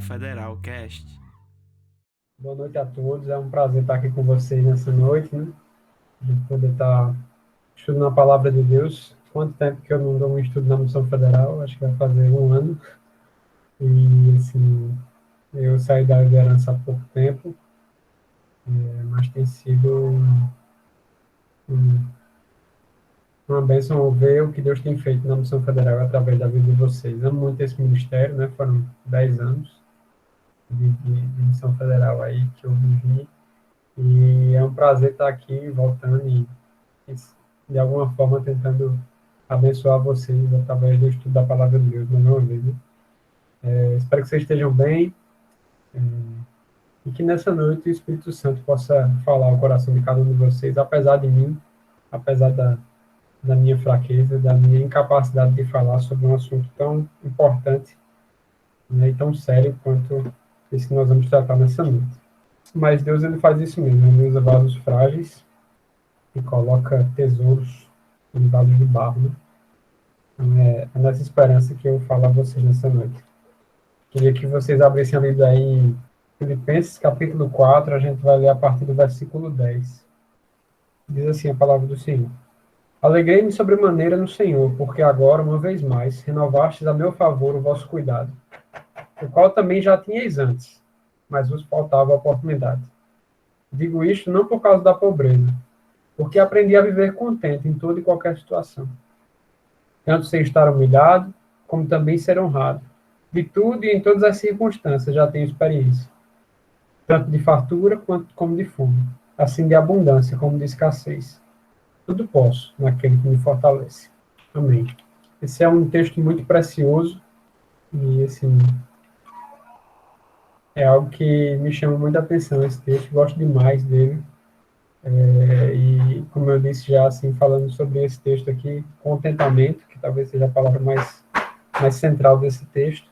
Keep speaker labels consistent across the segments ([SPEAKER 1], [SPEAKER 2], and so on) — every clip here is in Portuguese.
[SPEAKER 1] Federal Cast.
[SPEAKER 2] Boa noite a todos, é um prazer estar aqui com vocês nessa noite, né? A gente poder estar estudando a Palavra de Deus. Quanto tempo que eu não dou um estudo na Missão Federal? Acho que vai fazer um ano. E, assim, eu saí da liderança há pouco tempo, mas tem sido um- uma bênção ver o que Deus tem feito na Missão Federal através da vida de vocês. Amo muito esse ministério, né? Foram 10 anos de Missão Federal aí que eu vivi. E é um prazer estar aqui voltando e de alguma forma tentando abençoar vocês através do estudo da palavra de Deus, mais uma vez. Né? Espero que vocês estejam bem e que nessa noite o Espírito Santo possa falar ao coração de cada um de vocês, apesar de mim, apesar da minha fraqueza, da minha incapacidade de falar sobre um assunto tão importante, né, e tão sério quanto esse que nós vamos tratar nessa noite. Mas Deus, ele faz isso mesmo, ele usa vasos frágeis e coloca tesouros em vasos de barro, né? Então, é nessa esperança que eu falo a vocês nessa noite. Queria que vocês abrissem a Bíblia aí em Filipenses, capítulo 4, a gente vai ler a partir do versículo 10. Diz assim a palavra do Senhor. Alegrei-me sobremaneira no Senhor, porque agora, uma vez mais, renovastes a meu favor o vosso cuidado, o qual também já tinhais antes, mas vos faltava a oportunidade. Digo isto não por causa da pobreza, porque aprendi a viver contente em toda e qualquer situação. Tanto sem estar humilhado, como também ser honrado. De tudo e em todas as circunstâncias já tenho experiência, tanto de fartura quanto como de fome, assim de abundância como de escassez. Tudo posso naquele que me fortalece. Amém. Esse é um texto muito precioso e, assim, é algo que me chama muita atenção, esse texto, gosto demais dele. E, como eu disse já, assim, falando sobre esse texto aqui, contentamento, que talvez seja a palavra mais central desse texto,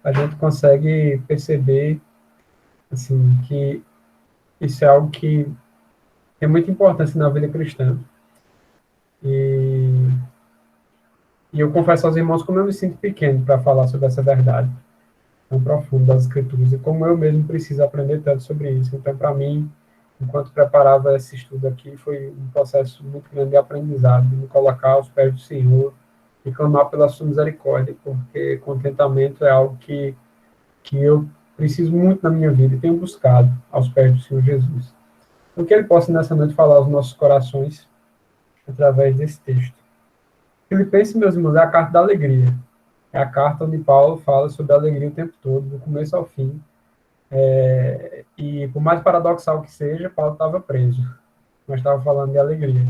[SPEAKER 2] a gente consegue perceber assim que isso é algo que tem muita importância na vida cristã. E, e eu confesso aos irmãos como eu me sinto pequeno para falar sobre essa verdade tão profunda das Escrituras e como eu mesmo preciso aprender tanto sobre isso. Então, para mim, enquanto preparava esse estudo aqui, foi um processo muito grande de aprendizado, de me colocar aos pés do Senhor e clamar pela sua misericórdia, porque contentamento é algo que eu preciso muito na minha vida e tenho buscado aos pés do Senhor Jesus. Então, que Ele possa nessa noite falar aos nossos corações através desse texto. Filipenses, meus irmãos, é a carta da alegria. É a carta onde Paulo fala sobre a alegria o tempo todo, do começo ao fim. E por mais paradoxal que seja, Paulo estava preso, mas estava falando de alegria.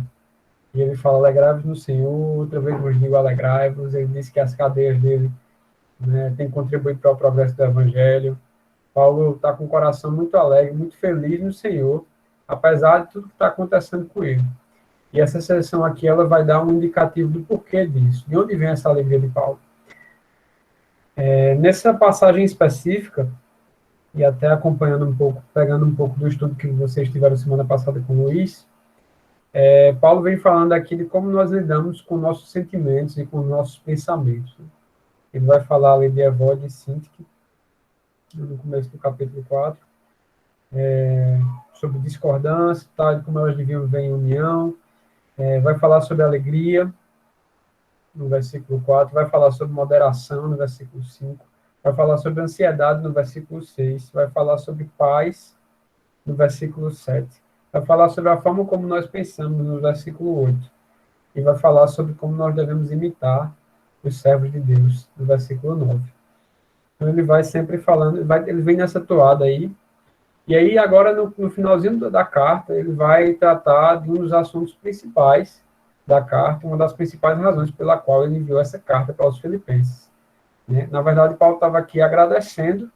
[SPEAKER 2] E ele fala, alegrai-vos no Senhor, outra vez vos digo, alegrai-vos. Ele disse que as cadeias dele, né, têm contribuído para o progresso do Evangelho. Paulo está com o coração muito alegre, muito feliz no Senhor, apesar de tudo que está acontecendo com ele. E essa sessão aqui, ela vai dar um indicativo do porquê disso, de onde vem essa alegria de Paulo. Nessa passagem específica, e até acompanhando um pouco, pegando um pouco do estudo que vocês tiveram semana passada com o Luiz, Paulo vem falando aqui de como nós lidamos com nossos sentimentos e com nossos pensamentos. Ele vai falar ali de Evódia e Sintique, no começo do capítulo 4, sobre discordância, tá, de como elas deviam viver em união, vai falar sobre alegria, no versículo 4, vai falar sobre moderação, no versículo 5, vai falar sobre ansiedade, no versículo 6, vai falar sobre paz, no versículo 7, vai falar sobre a forma como nós pensamos, no versículo 8, e vai falar sobre como nós devemos imitar os servos de Deus, no versículo 9. Então, ele vai sempre falando, ele vem nessa toada aí, e aí agora, no finalzinho da carta, ele vai tratar de um dos assuntos principais da carta, uma das principais razões pela qual ele enviou essa carta para os filipenses. Né? Na verdade, Paulo estava aqui agradecendo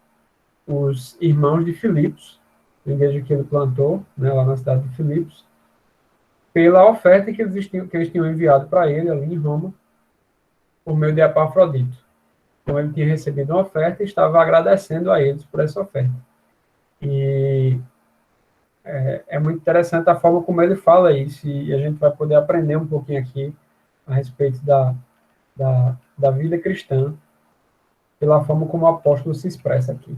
[SPEAKER 2] os irmãos de Filipos, a igreja que ele plantou, né, lá na cidade de Filipos, pela oferta que eles tinham enviado para ele ali em Roma, por meio de Epafrodito. Então, ele tinha recebido uma oferta e estava agradecendo a eles por essa oferta. E é muito interessante a forma como ele fala isso, e a gente vai poder aprender um pouquinho aqui a respeito da vida cristã, pela forma como o apóstolo se expressa aqui.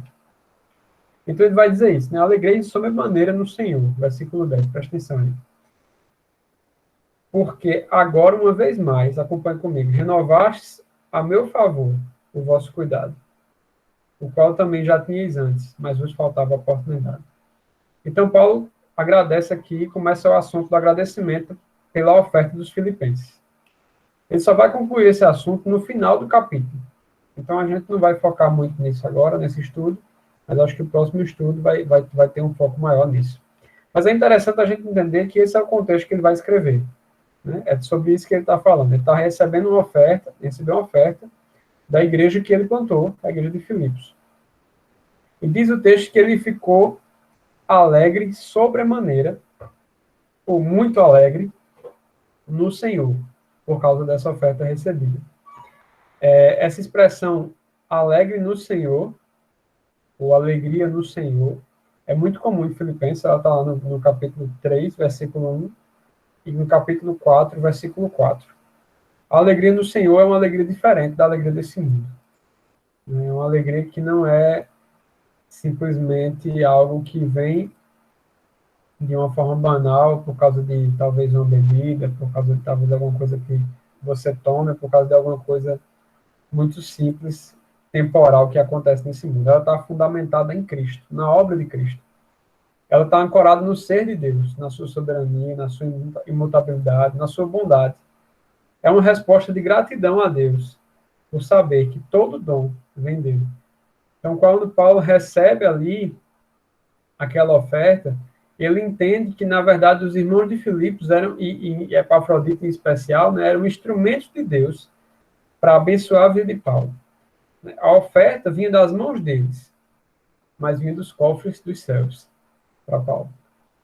[SPEAKER 2] Então ele vai dizer isso, né? Alegrei de sobremaneira no Senhor, versículo 10, presta atenção aí. Porque agora, uma vez mais, acompanhe comigo, renovastes a meu favor o vosso cuidado, o qual também já tinhais antes, mas vos faltava a oportunidade. Então, Paulo agradece aqui e começa o assunto do agradecimento pela oferta dos filipenses. Ele só vai concluir esse assunto no final do capítulo. Então, a gente não vai focar muito nisso agora, nesse estudo, mas acho que o próximo estudo vai ter um foco maior nisso. Mas é interessante a gente entender que esse é o contexto que ele vai escrever. Né? É sobre isso que ele está falando. Ele está recebeu uma oferta da igreja que ele plantou, a igreja de Filipos. E diz o texto que ele ficou alegre sobremaneira, ou muito alegre, no Senhor, por causa dessa oferta recebida. Essa expressão alegre no Senhor, ou alegria no Senhor, é muito comum em Filipenses, ela está lá no capítulo 3, versículo 1, e no capítulo 4, versículo 4. A alegria no Senhor é uma alegria diferente da alegria desse mundo. É uma alegria que não é simplesmente algo que vem de uma forma banal, por causa de talvez uma bebida, por causa de talvez alguma coisa que você tome, por causa de alguma coisa muito simples, temporal que acontece nesse mundo. Ela está fundamentada em Cristo, na obra de Cristo. Ela está ancorada no ser de Deus, na sua soberania, na sua imutabilidade, na sua bondade. É uma resposta de gratidão a Deus, por saber que todo dom vem dele. Então, quando Paulo recebe ali aquela oferta, ele entende que, na verdade, os irmãos de Filipos eram, e Epafrodito em especial, né, eram instrumentos de Deus para abençoar a vida de Paulo. A oferta vinha das mãos deles, mas vinha dos cofres dos céus para Paulo.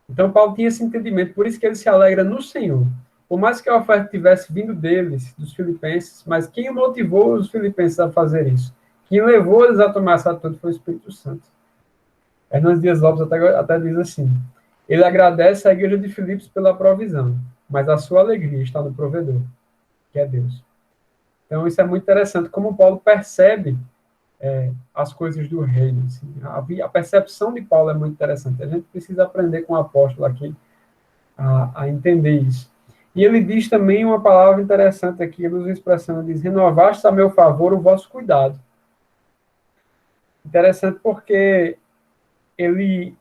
[SPEAKER 2] Então, Paulo tinha esse entendimento, por isso que ele se alegra no Senhor. Por mais que a oferta tivesse vindo deles, dos filipenses, mas quem motivou os filipenses a fazer isso? Quem levou eles a tomar essa atitude foi o Espírito Santo. Hernandes Dias Lopes até diz assim, ele agradece à igreja de Filipos pela provisão, mas a sua alegria está no provedor, que é Deus. Então, isso é muito interessante, como Paulo percebe as coisas do reino. Assim. A percepção de Paulo é muito interessante. A gente precisa aprender com o apóstolo aqui a entender isso. E ele diz também uma palavra interessante aqui, ele usa a expressão, ele diz, renovaste a meu favor o vosso cuidado. Interessante porque ele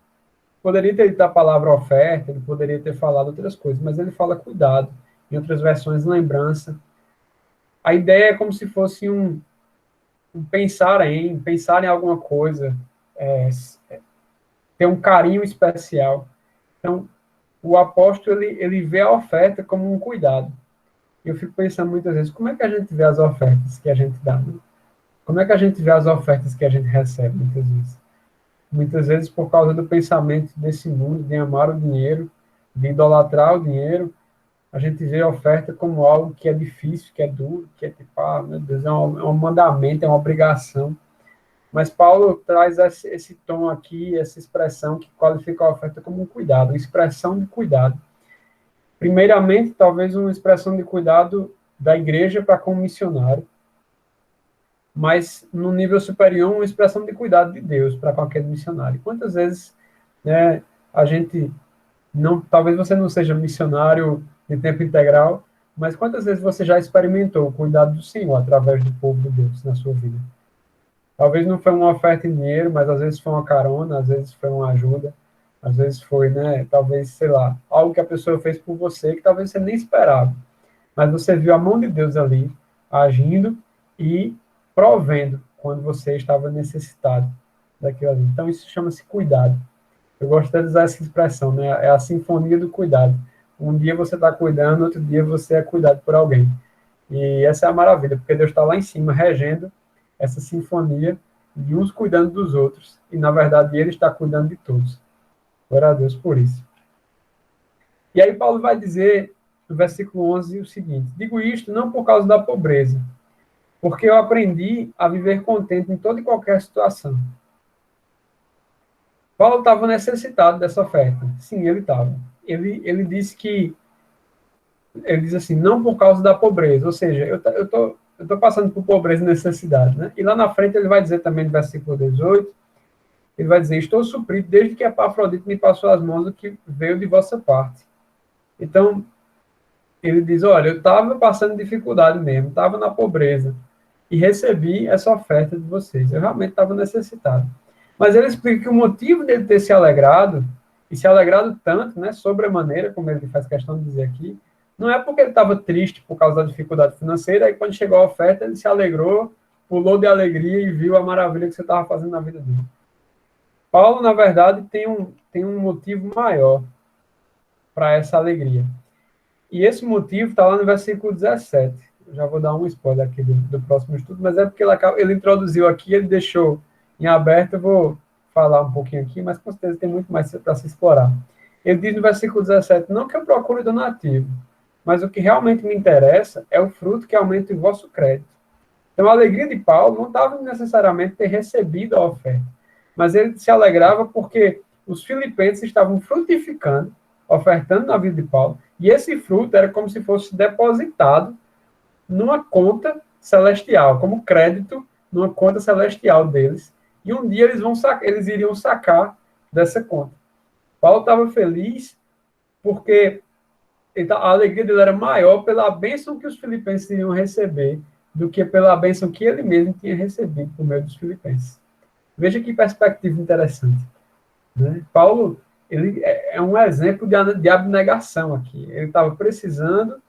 [SPEAKER 2] poderia ter dito a palavra oferta, ele poderia ter falado outras coisas, mas ele fala cuidado. Em outras versões, lembrança. A ideia é como se fosse um pensar em alguma coisa, ter um carinho especial. Então, o apóstolo, ele vê a oferta como um cuidado. E eu fico pensando muitas vezes, como é que a gente vê as ofertas que a gente dá? Né? Como é que a gente vê as ofertas que a gente recebe, muitas vezes? Muitas vezes por causa do pensamento desse mundo, de amar o dinheiro, de idolatrar o dinheiro, a gente vê a oferta como algo que é difícil, que é duro, que é tipo, meu Deus, é um mandamento, é uma obrigação. Mas Paulo traz esse tom aqui, essa expressão que qualifica a oferta como um cuidado, uma expressão de cuidado. Primeiramente, talvez uma expressão de cuidado da igreja para com o missionário, mas no nível superior, uma expressão de cuidado de Deus para com aquele missionário. Quantas vezes, né, a gente não, talvez você não seja missionário de tempo integral, mas quantas vezes você já experimentou o cuidado do Senhor através do povo de Deus na sua vida? Talvez não foi uma oferta em dinheiro, mas às vezes foi uma carona, às vezes foi uma ajuda, às vezes foi, né, talvez, sei lá, algo que a pessoa fez por você que talvez você nem esperava. Mas você viu a mão de Deus ali, agindo e provendo quando você estava necessitado daquilo ali. Então, isso chama-se cuidado. Eu gosto de usar essa expressão, né? É a sinfonia do cuidado. Um dia você está cuidando, outro dia você é cuidado por alguém. E essa é a maravilha, porque Deus está lá em cima, regendo essa sinfonia de uns cuidando dos outros. E, na verdade, Ele está cuidando de todos. Glória a Deus por isso. E aí Paulo vai dizer, no versículo 11, o seguinte, digo isto não por causa da pobreza, porque eu aprendi a viver contente em toda e qualquer situação. Paulo estava necessitado dessa oferta. Sim, ele estava. Ele disse que, ele diz assim, não por causa da pobreza, ou seja, eu tô passando por pobreza e necessidade, né? E lá na frente ele vai dizer também no versículo 18, ele vai dizer, estou suprido desde que Epafrodito me passou as mãos do que veio de vossa parte. Então, ele diz, olha, eu estava passando dificuldade mesmo, estava na pobreza, e recebi essa oferta de vocês. Eu realmente estava necessitado. Mas ele explica que o motivo dele ter se alegrado, e se alegrado tanto, né, sobremaneira, como ele faz questão de dizer aqui, não é porque ele estava triste por causa da dificuldade financeira, aí quando chegou a oferta, ele se alegrou, pulou de alegria e viu a maravilha que você estava fazendo na vida dele. Paulo, na verdade, tem um motivo maior para essa alegria. E esse motivo está lá no versículo 17. Eu já vou dar um spoiler aqui do próximo estudo, mas é porque ele introduziu aqui, ele deixou em aberto, eu vou falar um pouquinho aqui, mas com certeza tem muito mais para se explorar. Ele diz no versículo 17, não que eu procure donativo, mas o que realmente me interessa é o fruto que aumenta o vosso crédito. Então, a alegria de Paulo não estava necessariamente ter recebido a oferta, mas ele se alegrava porque os filipenses estavam frutificando, ofertando na vida de Paulo, e esse fruto era como se fosse depositado numa conta celestial, como crédito numa conta celestial deles, e um dia eles iriam sacar dessa conta. Paulo estava feliz porque a alegria dele era maior pela bênção que os filipenses iriam receber do que pela bênção que ele mesmo tinha recebido por meio dos filipenses. Veja que perspectiva interessante. Né? Paulo ele é um exemplo de abnegação aqui. Ele estava precisando,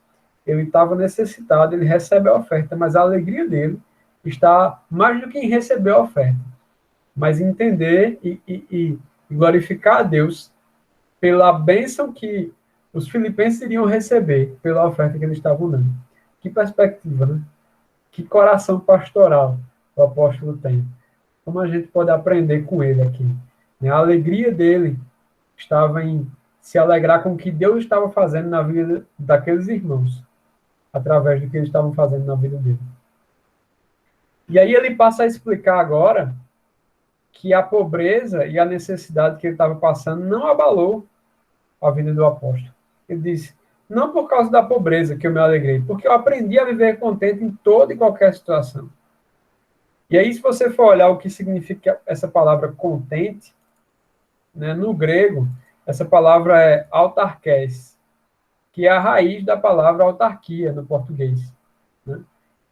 [SPEAKER 2] ele estava necessitado, ele recebe a oferta, mas a alegria dele está mais do que em receber a oferta, mas em entender e glorificar a Deus pela bênção que os filipenses iriam receber pela oferta que eles estavam dando. Que perspectiva, né? Que coração pastoral o apóstolo tem. Como a gente pode aprender com ele aqui. A alegria dele estava em se alegrar com o que Deus estava fazendo na vida daqueles irmãos, através do que eles estavam fazendo na vida dele. E aí ele passa a explicar agora que a pobreza e a necessidade que ele estava passando não abalou a vida do apóstolo. Ele diz, não por causa da pobreza que eu me alegrei, porque eu aprendi a viver contente em toda e qualquer situação. E aí, se você for olhar o que significa essa palavra contente, né, no grego, essa palavra é autarkes, que é a raiz da palavra autarquia no português. Né?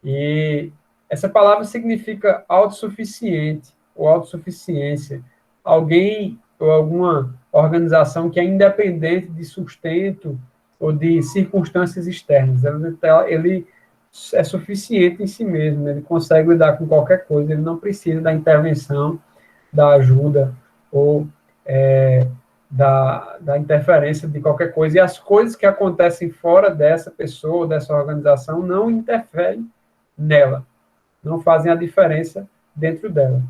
[SPEAKER 2] E essa palavra significa autossuficiente ou autossuficiência. Alguém ou alguma organização que é independente de sustento ou de circunstâncias externas. Ele é suficiente em si mesmo, ele consegue lidar com qualquer coisa, ele não precisa da intervenção, da ajuda ou da interferência de qualquer coisa. E as coisas que acontecem fora dessa pessoa, dessa organização, não interferem nela, não fazem a diferença dentro dela.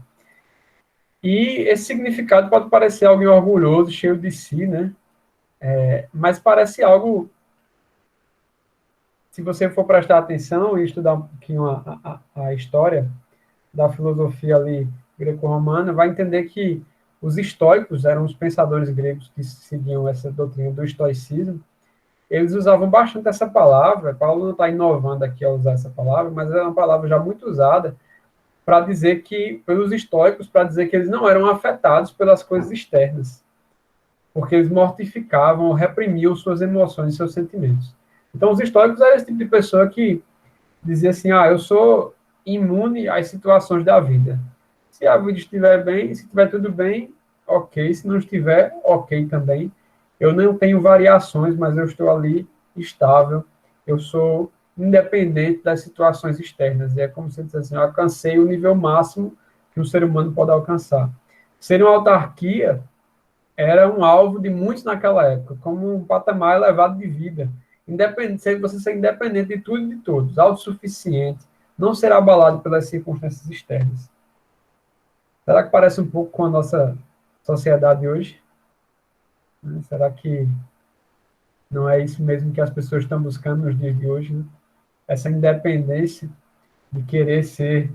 [SPEAKER 2] E esse significado pode parecer algo orgulhoso, cheio de si, né? Mas parece algo, se você for prestar atenção e estudar um pouquinho a história da filosofia ali greco-romana, vai entender que os estoicos eram os pensadores gregos que seguiam essa doutrina do estoicismo. Eles usavam bastante essa palavra. Paulo não está inovando aqui ao usar essa palavra, mas é uma palavra já muito usada para dizer que, pelos estoicos, para dizer que eles não eram afetados pelas coisas externas, porque eles mortificavam, reprimiam suas emoções e seus sentimentos. Então, os estoicos eram esse tipo de pessoa que dizia assim, eu sou imune às situações da vida. Se a vida estiver bem, se estiver tudo bem, ok. Se não estiver, ok também. Eu não tenho variações, mas eu estou ali estável. Eu sou independente das situações externas. E é como se eu dissesse assim, eu alcancei o nível máximo que um ser humano pode alcançar. Ser uma autarquia era um alvo de muitos naquela época, como um patamar elevado de vida. Independente, você ser independente de tudo e de todos, autossuficiente, não ser abalado pelas circunstâncias externas. Será que parece um pouco com a nossa sociedade hoje? Será que não é isso mesmo que as pessoas estão buscando nos dias de hoje? Né? Essa independência de querer ser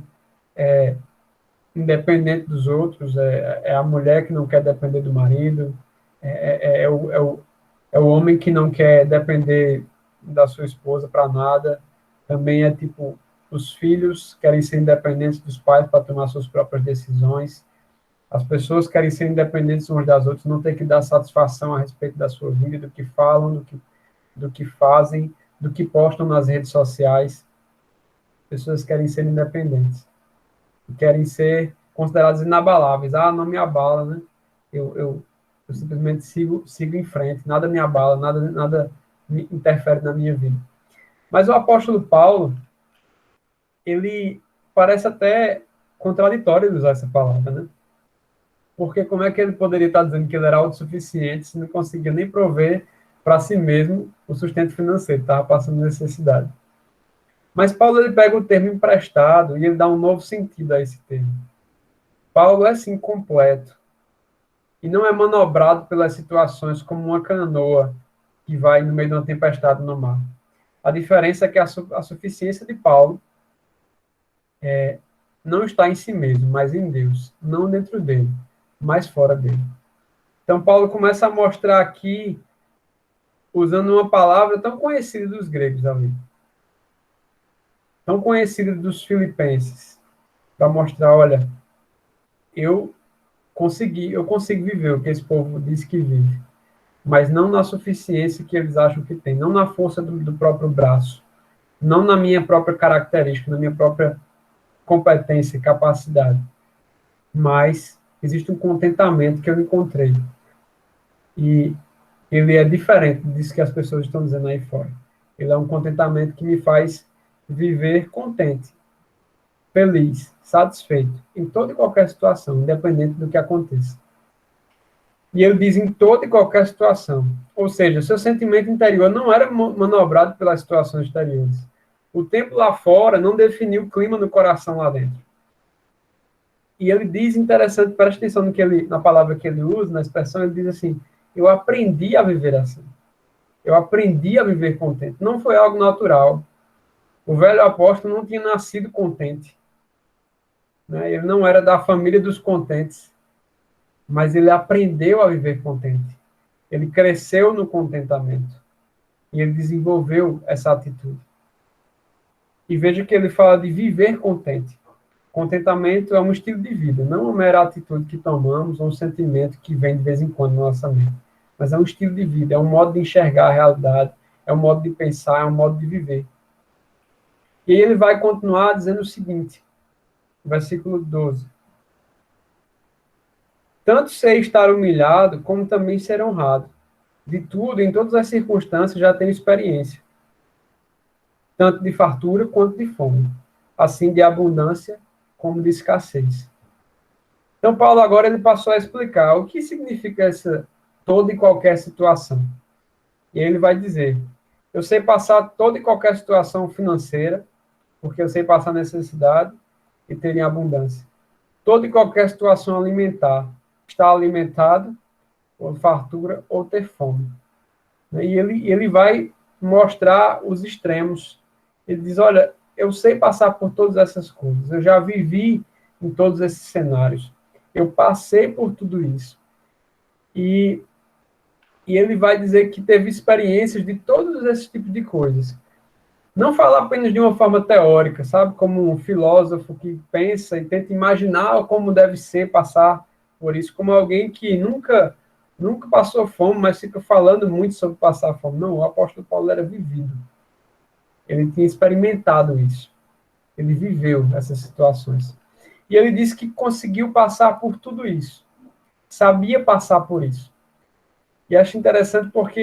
[SPEAKER 2] independente dos outros, é a mulher que não quer depender do marido, é o homem que não quer depender da sua esposa para nada, também é os filhos querem ser independentes dos pais para tomar suas próprias decisões. As pessoas querem ser independentes umas das outras, não ter que dar satisfação a respeito da sua vida, do que falam, do que fazem, do que postam nas redes sociais. Pessoas querem ser independentes, querem ser consideradas inabaláveis. Ah, não me abala, né? Eu simplesmente sigo em frente, nada me abala, nada me interfere na minha vida. Mas o apóstolo Paulo, ele parece até contraditório de usar essa palavra, né? Porque como é que ele poderia estar dizendo que ele era autossuficiente se não conseguia nem prover para si mesmo o sustento financeiro, estava passando necessidade. Mas Paulo ele pega o termo emprestado e ele dá um novo sentido a esse termo. Paulo é sim completo e não é manobrado pelas situações como uma canoa que vai no meio de uma tempestade no mar. A diferença é que a suficiência de Paulo não está em si mesmo, mas em Deus, não dentro dele, mas fora dele. Então Paulo começa a mostrar aqui usando uma palavra tão conhecida dos gregos ali, tão conhecida dos filipenses, para mostrar, olha, eu eu consigo viver o que esse povo diz que vive, mas não na suficiência que eles acham que tem, não na força do próprio braço, não na minha própria característica, na minha própria competência e capacidade, mas existe um contentamento que eu encontrei. E ele é diferente disso que as pessoas estão dizendo aí fora. Ele é um contentamento que me faz viver contente, feliz, satisfeito, em toda e qualquer situação, independente do que aconteça. E ele diz em toda e qualquer situação. Ou seja, seu sentimento interior não era manobrado pelas situações exteriores. O tempo lá fora não definiu o clima no coração lá dentro. E ele diz, interessante, presta atenção no que na palavra que ele usa, na expressão, ele diz assim, eu aprendi a viver assim. Eu aprendi a viver contente. Não foi algo natural. O velho apóstolo não tinha nascido contente. Né? Ele não era da família dos contentes. Mas ele aprendeu a viver contente. Ele cresceu no contentamento. E ele desenvolveu essa atitude. E veja que ele fala de viver contente. Contentamento é um estilo de vida, não uma mera atitude que tomamos ou um sentimento que vem de vez em quando na nossa mente. Mas é um estilo de vida, é um modo de enxergar a realidade, é um modo de pensar, é um modo de viver. E ele vai continuar dizendo o seguinte, versículo 12. Tanto sei estar humilhado, como também ser honrado. De tudo, em todas as circunstâncias, já tenho experiência. Tanto de fartura quanto de fome. Assim de abundância como de escassez. Então, Paulo agora ele passou a explicar o que significa essa toda e qualquer situação. E ele vai dizer, eu sei passar toda e qualquer situação financeira, porque eu sei passar necessidade e ter em abundância. Toda e qualquer situação alimentar, estar alimentado, ou fartura, ou ter fome. E ele vai mostrar os extremos. Ele diz, olha, eu sei passar por todas essas coisas, eu já vivi em todos esses cenários, eu passei por tudo isso. E ele vai dizer que teve experiências de todos esses tipos de coisas. Não falar apenas de uma forma teórica, sabe? Como um filósofo que pensa e tenta imaginar como deve ser passar por isso, como alguém que nunca passou fome, mas fica falando muito sobre passar fome. Não, o apóstolo Paulo era vivido. Ele tinha experimentado isso. Ele viveu essas situações. E ele disse que conseguiu passar por tudo isso. Sabia passar por isso. E acho interessante porque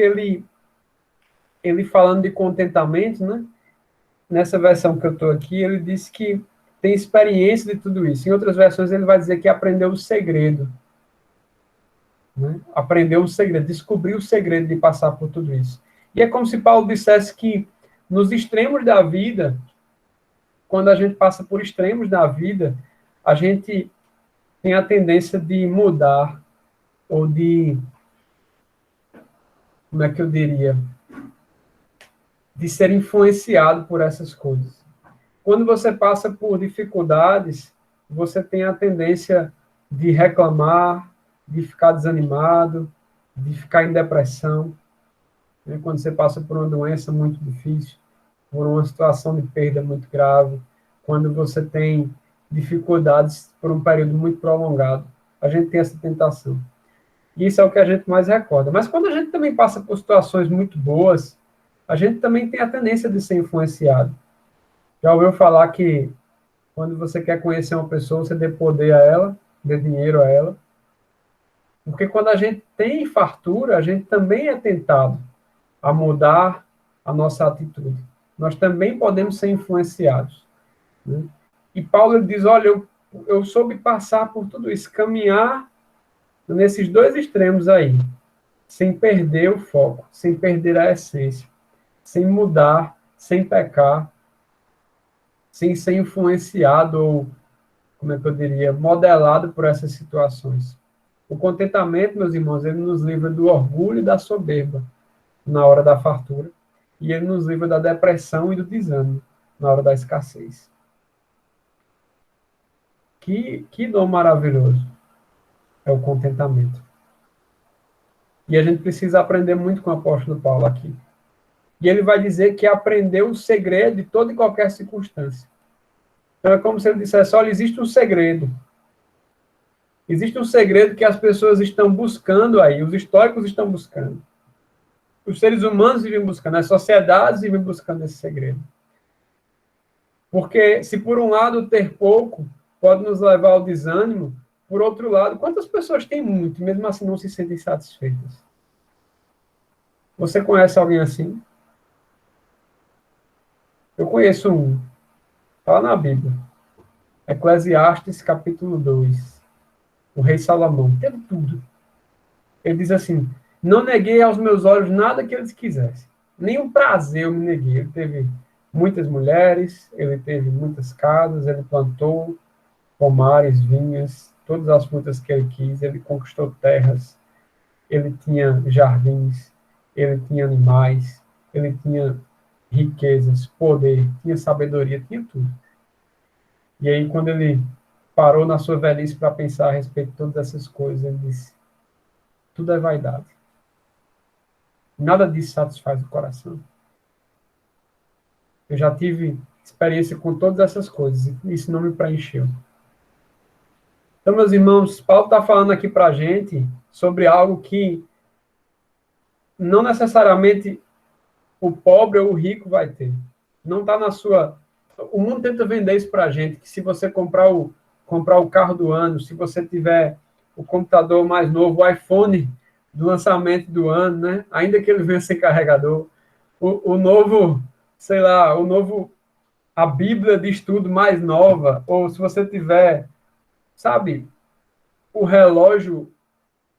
[SPEAKER 2] ele falando de contentamento, né? Nessa versão que eu estou aqui, ele disse que tem experiência de tudo isso. Em outras versões, ele vai dizer que aprendeu o segredo. Né? Aprendeu o segredo, descobriu o segredo de passar por tudo isso. E é como se Paulo dissesse que nos extremos da vida, quando a gente passa por extremos da vida, a gente tem a tendência de mudar, ou de, como é que eu diria, de ser influenciado por essas coisas. Quando você passa por dificuldades, você tem a tendência de reclamar, de ficar desanimado, de ficar em depressão. Né? Quando você passa por uma doença muito difícil, por uma situação de perda muito grave, quando você tem dificuldades por um período muito prolongado, a gente tem essa tentação. E isso é o que a gente mais recorda. Mas quando a gente também passa por situações muito boas, a gente também tem a tendência de ser influenciado. Já ouviu falar que quando você quer conhecer uma pessoa, você dê poder a ela, dê dinheiro a ela? Porque quando a gente tem fartura, a gente também é tentado a mudar a nossa atitude. Nós também podemos ser influenciados. Né? E Paulo diz, olha, eu soube passar por tudo isso, caminhar nesses dois extremos aí, sem perder o foco, sem perder a essência, sem mudar, sem pecar, sem ser influenciado ou, como é que eu diria, modelado por essas situações. O contentamento, meus irmãos, ele nos livra do orgulho e da soberba na hora da fartura, e ele nos livra da depressão e do desânimo na hora da escassez. Que dom maravilhoso é o contentamento. E a gente precisa aprender muito com o apóstolo Paulo aqui. E ele vai dizer que aprendeu o segredo de toda e qualquer circunstância. Então é como se ele dissesse, olha, existe um segredo. Existe um segredo que as pessoas estão buscando aí, os históricos estão buscando. Os seres humanos vivem buscando, as sociedades vivem buscando esse segredo. Porque se por um lado ter pouco pode nos levar ao desânimo, por outro lado, quantas pessoas têm muito e mesmo assim não se sentem satisfeitas? Você conhece alguém assim? Eu conheço um. Fala na Bíblia. Eclesiastes, capítulo 2. O rei Salomão. Teve tudo. Ele diz assim, não neguei aos meus olhos nada que eles quisessem. Nenhum prazer eu me neguei. Ele teve muitas mulheres, ele teve muitas casas, ele plantou pomares, vinhas, todas as frutas que ele quis, ele conquistou terras, ele tinha jardins, ele tinha animais, ele tinha riquezas, poder, tinha sabedoria, tinha tudo. E aí, quando ele parou na sua velhice para pensar a respeito de todas essas coisas, ele disse, tudo é vaidade. Nada disso satisfaz o coração. Eu já tive experiência com todas essas coisas, e isso não me preencheu. Então, meus irmãos, Paulo está falando aqui para a gente sobre algo que não necessariamente o pobre ou o rico vai ter. Não está na sua... O mundo tenta vender isso para a gente, que se você comprar o carro do ano, se você tiver o computador mais novo, o iPhone do lançamento do ano, né? Ainda que ele venha sem carregador, o novo, sei lá, a Bíblia de estudo mais nova, ou se você tiver, sabe, o relógio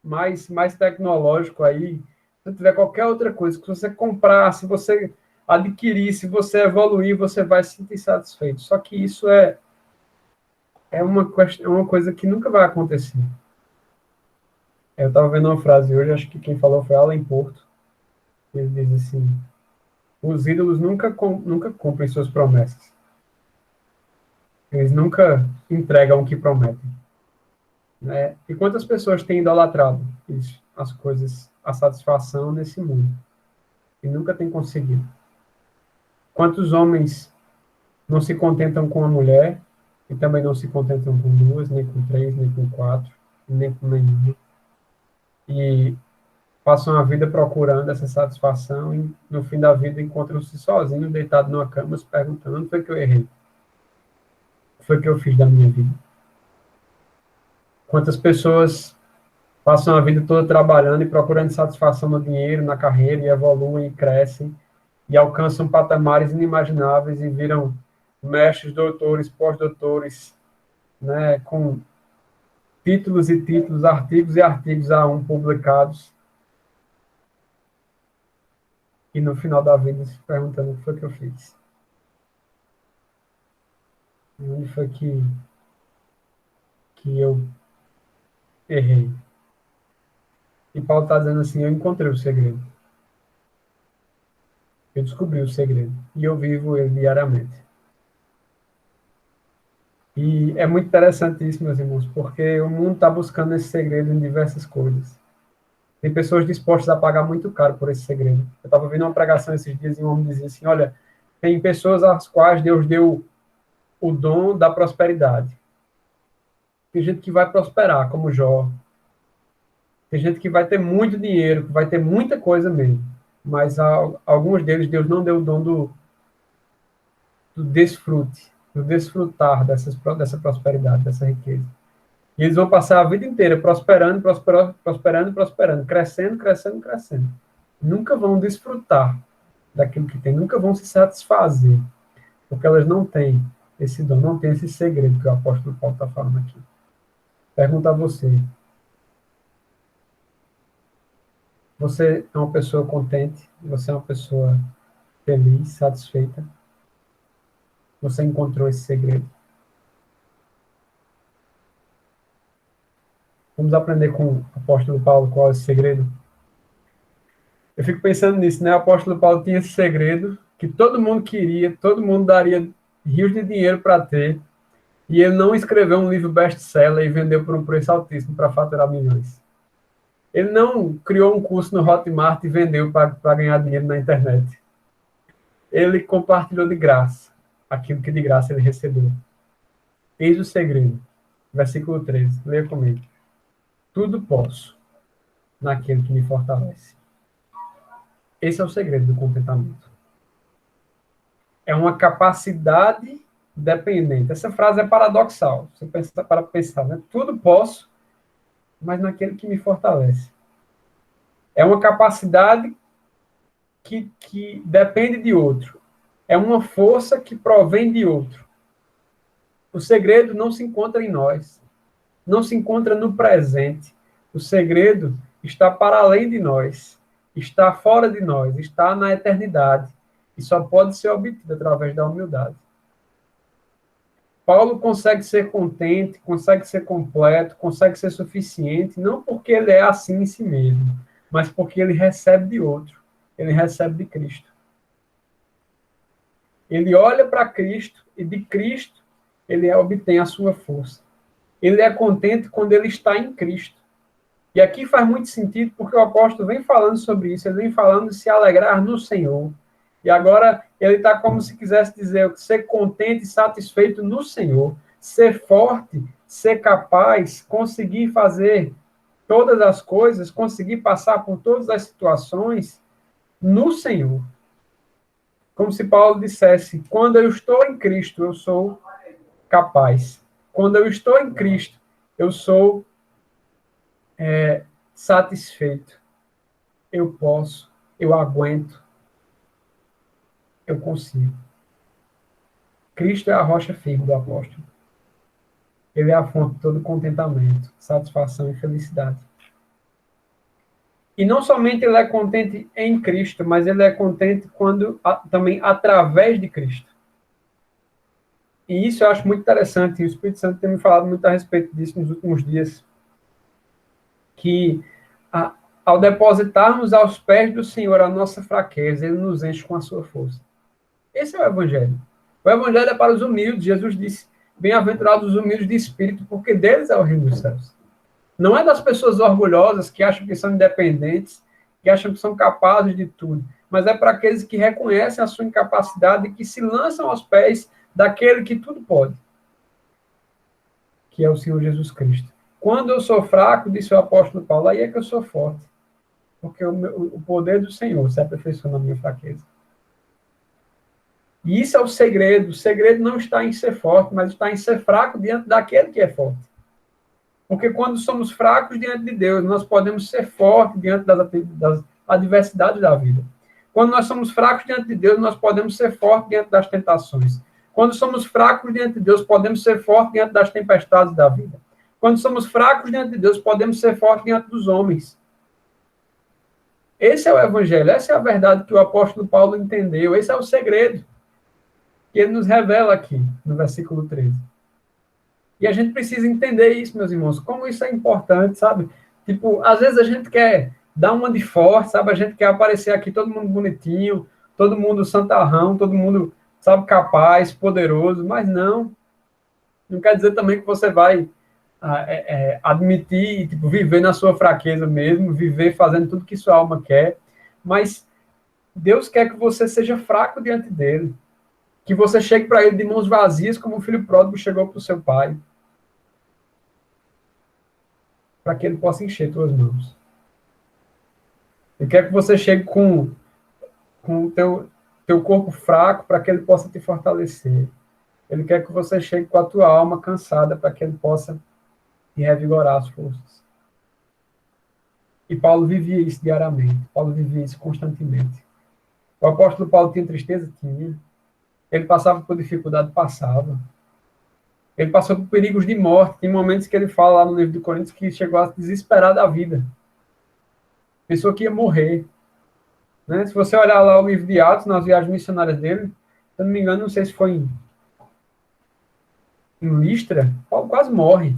[SPEAKER 2] mais tecnológico aí, se você tiver qualquer outra coisa, que você comprar, se você adquirir, se você evoluir, você vai se sentir satisfeito. Só que isso é uma coisa que nunca vai acontecer. Eu estava vendo uma frase hoje, acho que quem falou foi Alan Porto. Ele diz assim, os ídolos nunca cumprem suas promessas. Eles nunca entregam o que prometem. Né? E quantas pessoas têm idolatrado isso, as coisas, a satisfação nesse mundo? E nunca têm conseguido. Quantos homens não se contentam com a mulher e também não se contentam com duas, nem com três, nem com quatro, nem com nenhuma. E passam a vida procurando essa satisfação e no fim da vida encontram-se sozinhos, deitados numa cama, se perguntando, onde foi que eu errei? O que foi que eu fiz da minha vida? Quantas pessoas passam a vida toda trabalhando e procurando satisfação no dinheiro, na carreira, e evoluem e crescem, e alcançam patamares inimagináveis e viram mestres, doutores, pós-doutores, né, com títulos e títulos, artigos e artigos A1 publicados, e no final da vida se perguntando o que foi que eu fiz. Onde foi que eu errei? E Paulo está dizendo assim, eu encontrei o segredo. Eu descobri o segredo. E eu vivo ele diariamente. E é muito interessante isso, meus irmãos, porque o mundo está buscando esse segredo em diversas coisas. Tem pessoas dispostas a pagar muito caro por esse segredo. Eu estava vendo uma pregação esses dias e um homem dizia assim, olha, tem pessoas às quais Deus deu o dom da prosperidade. Tem gente que vai prosperar, como Jó. Tem gente que vai ter muito dinheiro, que vai ter muita coisa mesmo. Mas alguns deles, Deus não deu o dom do desfrute, do desfrutar dessa prosperidade, dessa riqueza. E eles vão passar a vida inteira prosperando, prosperando, prosperando, crescendo, crescendo, crescendo. Nunca vão desfrutar daquilo que tem, nunca vão se satisfazer, porque elas não têm esse dom, não têm esse segredo que o apóstolo Paulo está falando aqui. Pergunta a você. Você é uma pessoa contente? Você é uma pessoa feliz, satisfeita? Você encontrou esse segredo? Vamos aprender com o apóstolo Paulo qual é esse segredo? Eu fico pensando nisso, né? O apóstolo Paulo tinha esse segredo que todo mundo queria, todo mundo daria rios de dinheiro para ter, e ele não escreveu um livro best-seller e vendeu por um preço altíssimo para faturar milhões. Ele não criou um curso no Hotmart e vendeu para ganhar dinheiro na internet. Ele compartilhou de graça aquilo que de graça ele recebeu. Eis o segredo. Versículo 13. Leia comigo. Tudo posso naquele que me fortalece. Esse é o segredo do contentamento. É uma capacidade dependente. Essa frase é paradoxal. Você pensa para pensar, né? Tudo posso, mas naquele que me fortalece. É uma capacidade que depende de outro. É uma força que provém de outro. O segredo não se encontra em nós. Não se encontra no presente. O segredo está para além de nós. Está fora de nós. Está na eternidade. E só pode ser obtido através da humildade. Paulo consegue ser contente, consegue ser completo, consegue ser suficiente, não porque ele é assim em si mesmo, mas porque ele recebe de outro. Ele recebe de Cristo. Ele olha para Cristo e de Cristo ele obtém a sua força. Ele é contente quando ele está em Cristo. E aqui faz muito sentido porque o apóstolo vem falando sobre isso, ele vem falando de se alegrar no Senhor. E agora ele está como se quisesse dizer ser contente e satisfeito no Senhor, ser forte, ser capaz, conseguir fazer todas as coisas, conseguir passar por todas as situações no Senhor. Como se Paulo dissesse, quando eu estou em Cristo, eu sou capaz. Quando eu estou em Cristo, eu sou satisfeito. Eu posso, eu aguento, eu consigo. Cristo é a rocha firme do apóstolo. Ele é a fonte de todo contentamento, satisfação e felicidade. E não somente ele é contente em Cristo, mas ele é contente também através de Cristo. E isso eu acho muito interessante, e o Espírito Santo tem me falado muito a respeito disso nos últimos dias, que ao depositarmos aos pés do Senhor a nossa fraqueza, ele nos enche com a sua força. Esse é o Evangelho. O Evangelho é para os humildes. Jesus disse, bem-aventurados os humildes de espírito, porque deles é o reino dos céus. Não é das pessoas orgulhosas que acham que são independentes, que acham que são capazes de tudo, mas é para aqueles que reconhecem a sua incapacidade e que se lançam aos pés daquele que tudo pode, que é o Senhor Jesus Cristo. Quando eu sou fraco, disse o apóstolo Paulo, aí é que eu sou forte, porque o poder do Senhor se aperfeiçoa na minha fraqueza. E isso é o segredo. O segredo não está em ser forte, mas está em ser fraco diante daquele que é forte. Porque quando somos fracos diante de Deus, nós podemos ser fortes diante das adversidades da vida. Quando nós somos fracos diante de Deus, nós podemos ser fortes diante das tentações. Quando somos fracos diante de Deus, podemos ser fortes diante das tempestades da vida. Quando somos fracos diante de Deus, podemos ser fortes diante dos homens. Esse é o Evangelho, essa é a verdade que o apóstolo Paulo entendeu, esse é o segredo que ele nos revela aqui, no versículo 13. E a gente precisa entender isso, meus irmãos, como isso é importante, sabe? Tipo, às vezes a gente quer dar uma de forte, sabe? A gente quer aparecer aqui todo mundo bonitinho, todo mundo santarrão, todo mundo, sabe, capaz, poderoso, mas não. Não quer dizer também que você vai admitir, tipo, viver na sua fraqueza mesmo, viver fazendo tudo que sua alma quer, mas Deus quer que você seja fraco diante dele, que você chegue para ele de mãos vazias, como o filho pródigo chegou para o seu pai. para que ele possa encher tuas mãos. Ele quer que você chegue com o teu corpo fraco para que ele possa te fortalecer. Ele quer que você chegue com a tua alma cansada para que ele possa te revigorar as forças. E Paulo vivia isso diariamente. Paulo vivia isso constantemente. O apóstolo Paulo tinha tristeza? Tinha. Ele passava por dificuldade? Passava. Ele passou por perigos de morte. Tem momentos que ele fala lá no livro de Coríntios que chegou a se desesperar da vida. Pensou que ia morrer. Né? Se você olhar lá o livro de Atos, nas viagens missionárias dele, se eu não me engano, não sei se foi em Listra, Paulo quase morre.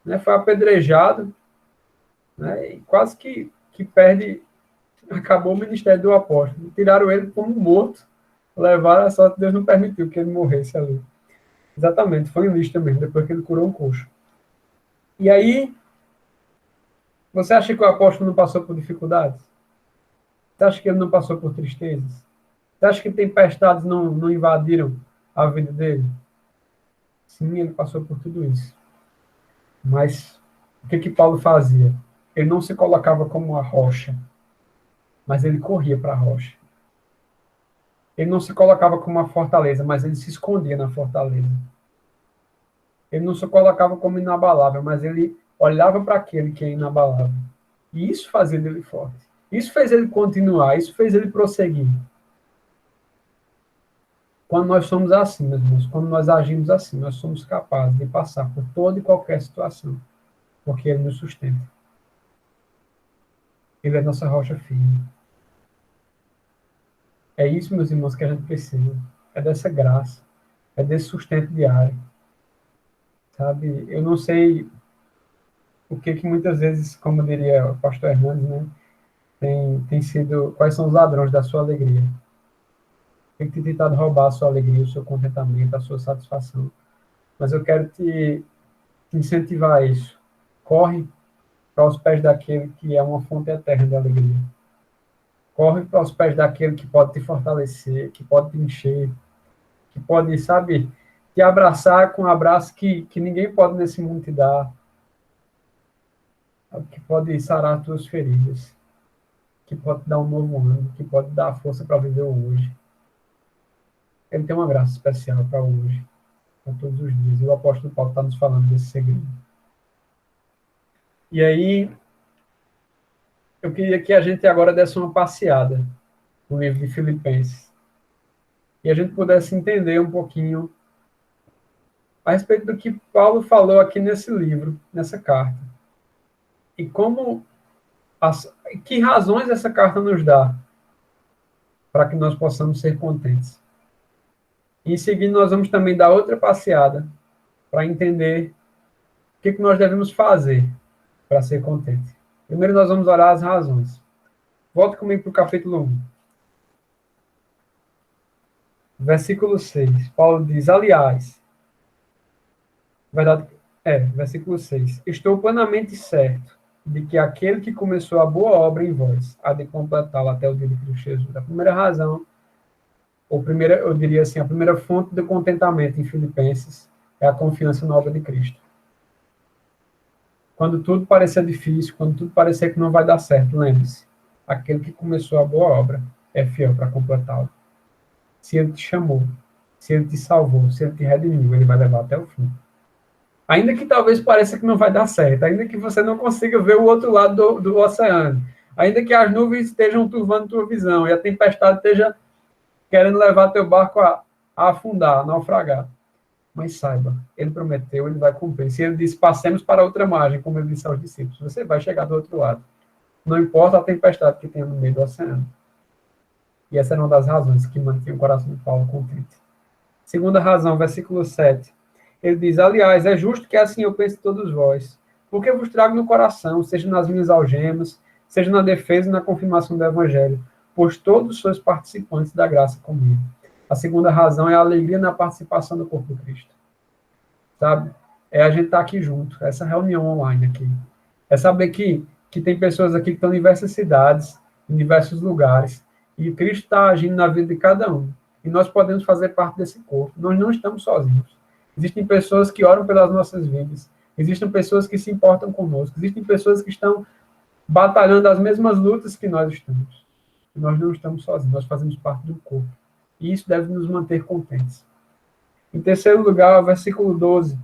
[SPEAKER 2] Né? Foi apedrejado, né? E quase que perde, acabou o ministério do apóstolo. Tiraram ele como morto, levaram a sorte, Deus não permitiu que ele morresse ali. Exatamente, foi em Listra mesmo, depois que ele curou um coxo. E aí, você acha que o apóstolo não passou por dificuldades? Você acha que ele não passou por tristezas? Você acha que tempestades não invadiram a vida dele? Sim, ele passou por tudo isso. Mas o que Paulo fazia? Ele não se colocava como uma rocha, mas ele corria para a rocha. Ele não se colocava como uma fortaleza, mas ele se escondia na fortaleza. Ele não se colocava como inabalável, mas ele olhava para aquele que é inabalável. E isso fazia dele forte. Isso fez ele continuar, isso fez ele prosseguir. Quando nós somos assim, meus irmãos, quando nós agimos assim, nós somos capazes de passar por toda e qualquer situação, porque ele nos sustenta. Ele é nossa rocha firme. É isso, meus irmãos, que a gente precisa. É dessa graça, é desse sustento diário. Sabe? Eu não sei o que muitas vezes, como diria o pastor Hernandes, né, tem sido, quais são os ladrões da sua alegria. Tem tentado roubar a sua alegria, o seu contentamento, a sua satisfação. Mas eu quero te incentivar a isso. Corre para os pés daquele que é uma fonte eterna de alegria. Corre para os pés daquele que pode te fortalecer, que pode te encher, que pode, sabe, te abraçar com um abraço que ninguém pode nesse mundo te dar, que pode sarar as tuas feridas, que pode te dar um novo ano, que pode te dar força para viver o hoje. Ele tem uma graça especial para hoje, para todos os dias. E o apóstolo Paulo está nos falando desse segredo. E aí, eu queria que a gente agora desse uma passeada no livro de Filipenses. E a gente pudesse entender um pouquinho a respeito do que Paulo falou aqui nesse livro, nessa carta. E que razões essa carta nos dá para que nós possamos ser contentes. E em seguida nós vamos também dar outra passeada para entender o que nós devemos fazer para ser contente. Primeiro nós vamos olhar as razões. Volta comigo para o capítulo 1. Versículo 6. Paulo diz, aliás, versículo 6. Estou plenamente certo de que aquele que começou a boa obra em vós há de completá-la até o dia de Cristo Jesus. A primeira razão, eu diria assim, a primeira fonte de contentamento em Filipenses é a confiança na obra de Cristo. Quando tudo parecer difícil, quando tudo parecer que não vai dar certo, lembre-se, aquele que começou a boa obra é fiel para completá-la. Se ele te chamou, se ele te salvou, se ele te redimiu, ele vai levar até o fim. Ainda que talvez pareça que não vai dar certo, ainda que você não consiga ver o outro lado do oceano, ainda que as nuvens estejam turvando tua visão e a tempestade esteja querendo levar teu barco a afundar, a naufragar. Mas saiba, ele prometeu, ele vai cumprir. Se ele disse, passemos para outra margem, como ele disse aos discípulos, você vai chegar do outro lado. Não importa a tempestade que tenha no meio do oceano. E essa era uma das razões que mantinha o coração de Paulo contente. Segunda razão, versículo 7. Ele diz, aliás, é justo que assim eu pense todos vós, porque vos trago no coração, seja nas minhas algemas, seja na defesa e na confirmação do evangelho, pois todos sois participantes da graça comigo. A segunda razão é a alegria na participação do corpo de Cristo. Sabe? É a gente estar aqui junto, essa reunião online aqui. É saber que tem pessoas aqui que estão em diversas cidades, em diversos lugares, e Cristo está agindo na vida de cada um. E nós podemos fazer parte desse corpo. Nós não estamos sozinhos. Existem pessoas que oram pelas nossas vidas. Existem pessoas que se importam conosco. Existem pessoas que estão batalhando as mesmas lutas que nós estamos. E nós não estamos sozinhos, nós fazemos parte do corpo. E isso deve nos manter contentes. Em terceiro lugar, o versículo 12.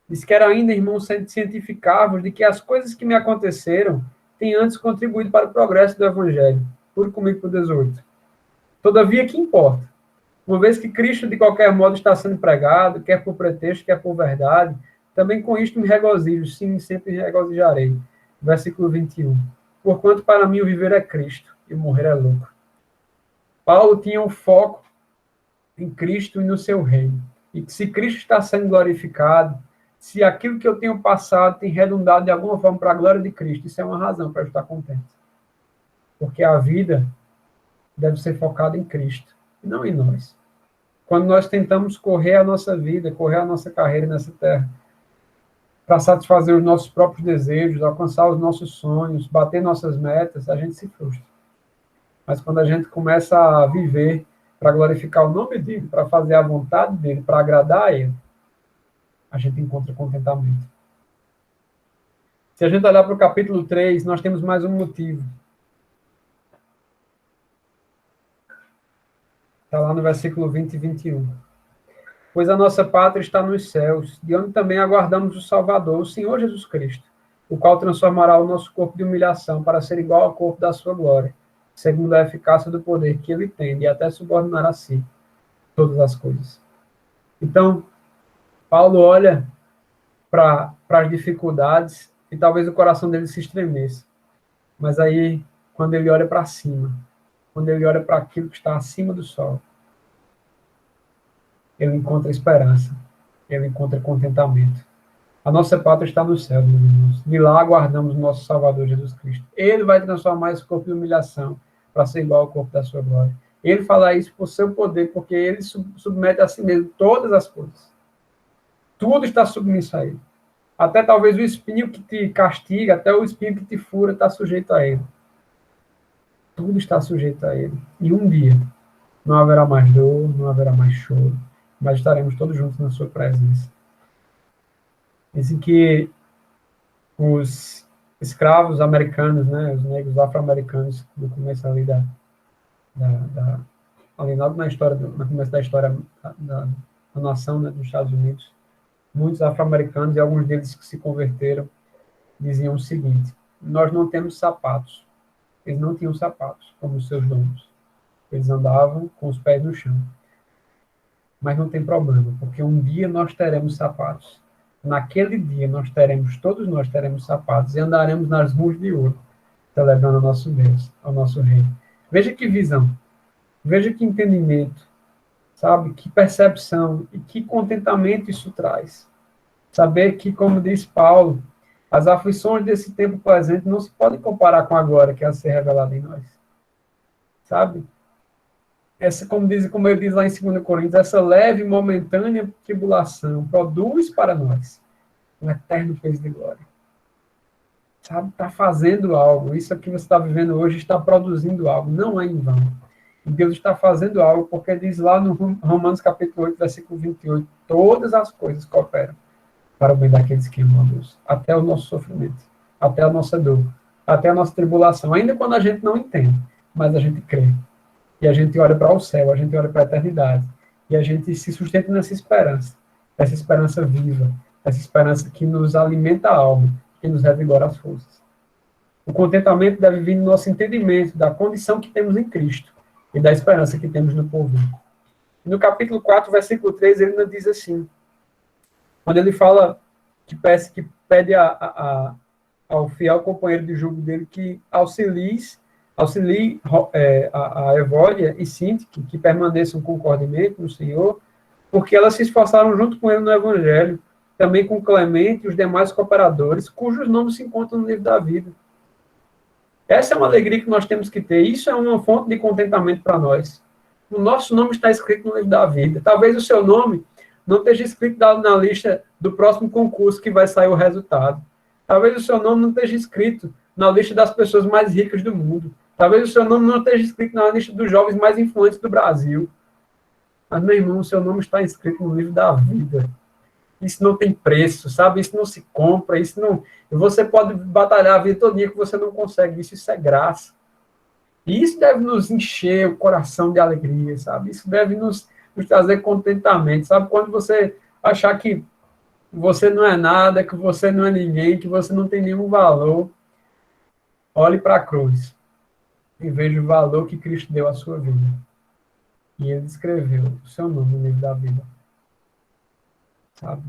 [SPEAKER 2] Diz: quero ainda, irmãos, cientificar-vos de que as coisas que me aconteceram têm antes contribuído para o progresso do Evangelho. Pure comigo para o 18. Todavia, que importa? Uma vez que Cristo, de qualquer modo, está sendo pregado, quer por pretexto, quer por verdade, também com isto me regozijo, sim, sempre me regozijarei. Versículo 21. Porquanto para mim o viver é Cristo e o morrer é lucro. Paulo tinha um foco em Cristo e no seu reino. E que se Cristo está sendo glorificado, se aquilo que eu tenho passado tem redundado de alguma forma para a glória de Cristo, isso é uma razão para eu estar contente. Porque a vida deve ser focada em Cristo, e não em nós. Quando nós tentamos correr a nossa vida, correr a nossa carreira nessa terra, para satisfazer os nossos próprios desejos, alcançar os nossos sonhos, bater nossas metas, a gente se frustra. Mas quando a gente começa a viver para glorificar o nome dele, para fazer a vontade dele, para agradar a ele, a gente encontra contentamento. Se a gente olhar para o capítulo 3, nós temos mais um motivo. Está lá no versículo 20 e 21. Pois a nossa pátria está nos céus, de onde também aguardamos o Salvador, o Senhor Jesus Cristo, o qual transformará o nosso corpo de humilhação para ser igual ao corpo da sua glória, segundo a eficácia do poder que ele tem, e até subordinar a si todas as coisas. Então, Paulo olha para as dificuldades e talvez o coração dele se estremeça. Mas aí, quando ele olha para cima, quando ele olha para aquilo que está acima do sol, ele encontra esperança, ele encontra contentamento. A nossa pátria está no céu, meus irmãos. De lá aguardamos o nosso Salvador Jesus Cristo. Ele vai transformar esse corpo de humilhação para ser igual ao corpo da sua glória. Ele fala isso por seu poder, porque ele submete a si mesmo todas as coisas. Tudo está submisso a ele. Até talvez o espinho que te castiga, até o espinho que te fura, está sujeito a ele. Tudo está sujeito a ele. E um dia não haverá mais dor, não haverá mais choro, mas estaremos todos juntos na sua presença. Dizem que os escravos americanos, né, os negros afro-americanos, no começo ali ali na história, no começo da história da nação, né, dos Estados Unidos, muitos afro-americanos e alguns deles que se converteram diziam o seguinte: nós não temos sapatos. Eles não tinham sapatos, como os seus donos. Eles andavam com os pés no chão. Mas não tem problema, porque um dia nós teremos sapatos. Naquele dia todos nós teremos sapatos e andaremos nas ruas de ouro, celebrando ao nosso Deus, ao nosso Rei. Veja que visão, veja que entendimento, sabe? Que percepção e que contentamento isso traz. Saber que, como diz Paulo, as aflições desse tempo presente não se podem comparar com a glória que há de ser revelada em nós. Sabe? Como ele diz lá em 2 Coríntios, essa leve e momentânea tribulação produz para nós um eterno peso de glória. Sabe? Está fazendo algo. Isso que você está vivendo hoje está produzindo algo. Não é em vão. E Deus está fazendo algo, porque diz lá no Romanos capítulo 8, versículo 28, todas as coisas cooperam para o bem daqueles que amam a Deus. Até o nosso sofrimento, até a nossa dor, até a nossa tribulação. Ainda quando a gente não entende, mas a gente crê. E a gente olha para o céu, a gente olha para a eternidade. E a gente se sustenta nessa esperança. Essa esperança viva. Essa esperança que nos alimenta a alma, que nos revigora as forças. O contentamento deve vir no nosso entendimento da condição que temos em Cristo e da esperança que temos no porvir. No capítulo 4, versículo 3, ele nos diz assim, quando ele fala que pede ao fiel companheiro de jugo dele que auxilie a Evódia e Sinti, que permaneçam concordemente no Senhor, porque elas se esforçaram junto com ele no Evangelho, também com Clemente e os demais cooperadores, cujos nomes se encontram no livro da vida. Essa é uma alegria que nós temos que ter. Isso é uma fonte de contentamento para nós. O nosso nome está escrito no livro da vida. Talvez o seu nome não esteja escrito na lista do próximo concurso que vai sair o resultado. Talvez o seu nome não esteja escrito na lista das pessoas mais ricas do mundo. Talvez o seu nome não esteja escrito na lista dos jovens mais influentes do Brasil. Mas, meu irmão, o seu nome está escrito no livro da vida. Isso não tem preço, sabe? Isso não se compra, isso não... Você pode batalhar a vida todo dia que você não consegue isso é graça. E isso deve nos encher o coração de alegria, sabe? Isso deve nos trazer contentamento, sabe? Quando você achar que você não é nada, que você não é ninguém, que você não tem nenhum valor, olhe para a cruz e veja o valor que Cristo deu à sua vida. E ele escreveu o seu nome no livro da vida, sabe?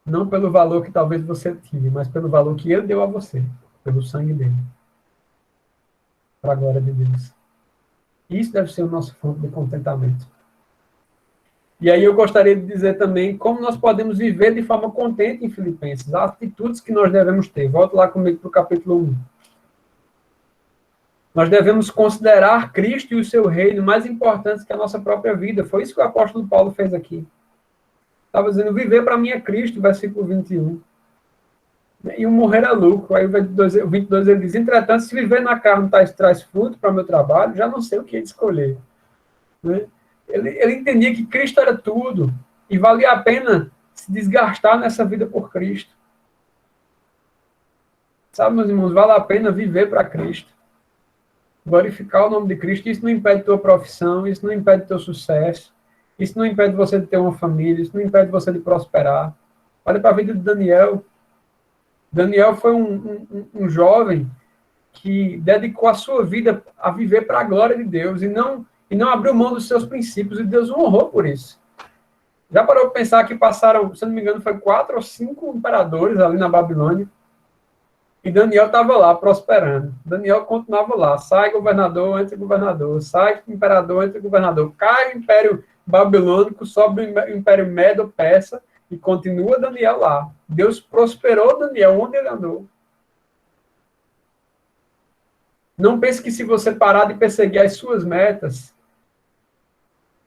[SPEAKER 2] Não pelo valor que talvez você tinha, mas pelo valor que ele deu a você, pelo sangue dele, para a glória de Deus. Isso deve ser o nosso fonte de contentamento. E aí eu gostaria de dizer também como nós podemos viver de forma contente em Filipenses, as atitudes que nós devemos ter. Volta lá comigo para o capítulo 1. Nós devemos considerar Cristo e o seu reino mais importantes que a nossa própria vida. Foi isso que o apóstolo Paulo fez aqui. Estava dizendo, viver para mim é Cristo, versículo 21. E o morrer é lucro. Aí o 22 ele diz, entretanto, se viver na carne traz fruto para o meu trabalho, já não sei o que escolher. Né? Ele entendia que Cristo era tudo e valia a pena se desgastar nessa vida por Cristo. Sabe, meus irmãos, vale a pena viver para Cristo. Glorificar o nome de Cristo. Isso não impede tua profissão, isso não impede teu sucesso, isso não impede você de ter uma família, isso não impede você de prosperar. Olha para a vida de Daniel. Daniel foi um jovem que dedicou a sua vida a viver para a glória de Deus e não abriu mão dos seus princípios, e Deus o honrou por isso. Já parou para pensar que passaram, se não me engano, foi 4 ou 5 imperadores ali na Babilônia, e Daniel estava lá, prosperando. Daniel continuava lá, sai governador, entra governador, sai imperador, entra governador, cai o império babilônico, sobe o império medo-persa, e continua Daniel lá. Deus prosperou Daniel onde ele andou. Não pense que se você parar de perseguir as suas metas,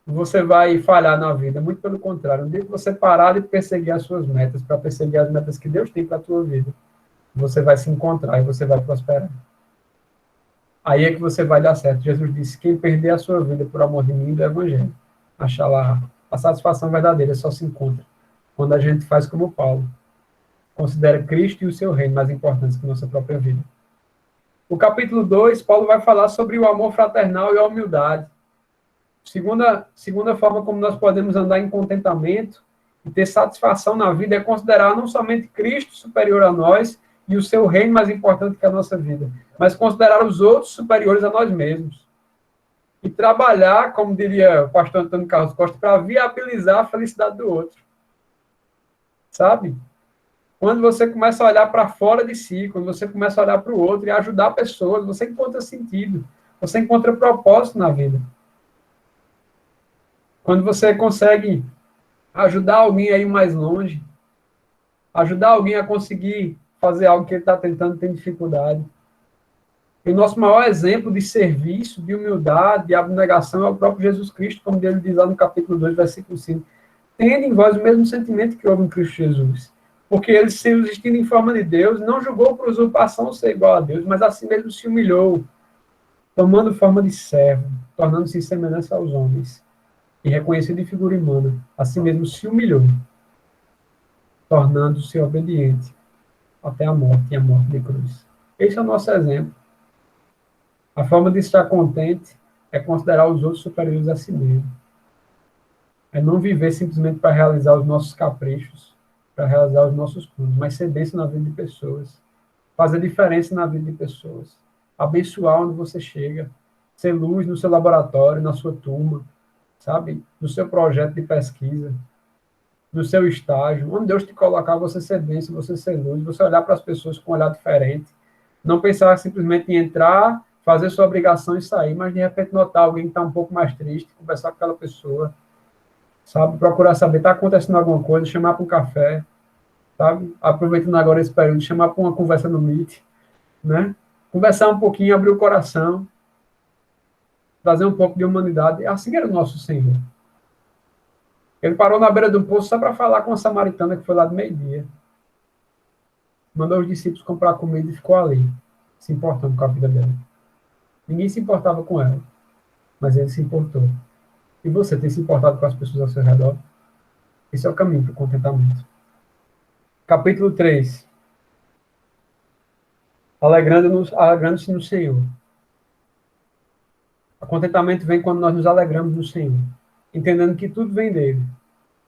[SPEAKER 2] você vai falhar na vida. Muito pelo contrário. No dia que você parar de perseguir as suas metas, para perseguir as metas que Deus tem para a tua vida, você vai se encontrar e você vai prosperar. Aí é que você vai dar certo. Jesus disse, quem perder a sua vida por amor de mim do Evangelho, achar lá a satisfação verdadeira só se encontra quando a gente faz como Paulo. Considera Cristo e o seu reino mais importantes que nossa própria vida. O capítulo 2, Paulo vai falar sobre o amor fraternal e a humildade. Segunda forma como nós podemos andar em contentamento e ter satisfação na vida é considerar não somente Cristo superior a nós e o seu reino mais importante que a nossa vida, mas considerar os outros superiores a nós mesmos. E trabalhar, como diria o pastor Antônio Carlos Costa, para viabilizar a felicidade do outro. Sabe? Quando você começa a olhar para fora de si, quando você começa a olhar para o outro e ajudar pessoas, você encontra sentido, você encontra propósito na vida. Quando você consegue ajudar alguém a ir mais longe, ajudar alguém a conseguir fazer algo que ele está tentando, tem dificuldade. E o nosso maior exemplo de serviço, de humildade, de abnegação é o próprio Jesus Cristo, como ele diz lá no capítulo 2, versículo 5. Tendo em vós o mesmo sentimento que houve em Cristo Jesus. Porque ele, sendo existindo em forma de Deus, não julgou por usurpação ser igual a Deus, mas assim mesmo se humilhou, tomando forma de servo, tornando-se em semelhança aos homens. E reconhecido em figura humana, assim mesmo se humilhou, tornando-se obediente até a morte e a morte de cruz. Esse é o nosso exemplo. A forma de estar contente é considerar os outros superiores a si mesmo. É não viver simplesmente para realizar os nossos caprichos, para realizar os nossos planos, mas ser bênção na vida de pessoas, fazer diferença na vida de pessoas, abençoar onde você chega, ser luz no seu laboratório, na sua turma, sabe? No seu projeto de pesquisa, no seu estágio, onde Deus te colocar, você ser bênção, você ser luz, você olhar para as pessoas com um olhar diferente, não pensar simplesmente em entrar, fazer sua obrigação e sair, mas de repente notar alguém que está um pouco mais triste, conversar com aquela pessoa, sabe? Procurar saber, está acontecendo alguma coisa, chamar para um café, sabe? Aproveitando agora esse período, chamar para uma conversa no Meet, né? Conversar um pouquinho, abrir o coração, trazer um pouco de humanidade. Assim era o nosso Senhor. Ele parou na beira do poço só para falar com a samaritana que foi lá do meio-dia. Mandou os discípulos comprar comida e ficou ali, se importando com a vida dela. Ninguém se importava com ela, mas ele se importou. E você tem se importado com as pessoas ao seu redor? Esse é o caminho para o contentamento. Capítulo 3. Alegrando-se no Senhor. O contentamento vem quando nós nos alegramos no Senhor, entendendo que tudo vem dele.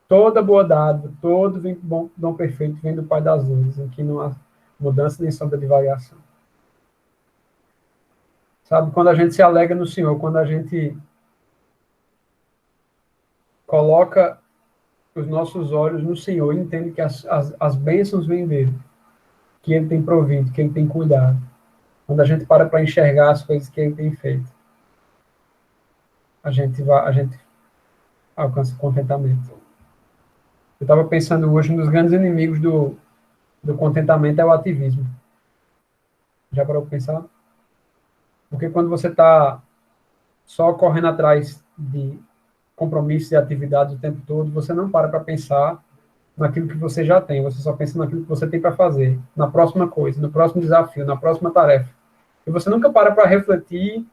[SPEAKER 2] Toda boa dádiva, todo bom, dom perfeito vem do Pai das luzes, em que não há mudança nem sombra de variação. Sabe, quando a gente se alegra no Senhor, quando a gente coloca os nossos olhos no Senhor e entende que as bênçãos vêm dele, que ele tem provido, que ele tem cuidado. Quando a gente para enxergar as coisas que ele tem feito, a gente alcança contentamento. Eu estava pensando hoje, um dos grandes inimigos do contentamento é o ativismo. Já parou para pensar? Porque quando você está só correndo atrás de compromissos e atividades o tempo todo, você não para pensar naquilo que você já tem, você só pensa naquilo que você tem para fazer, na próxima coisa, no próximo desafio, na próxima tarefa. E você nunca para refletir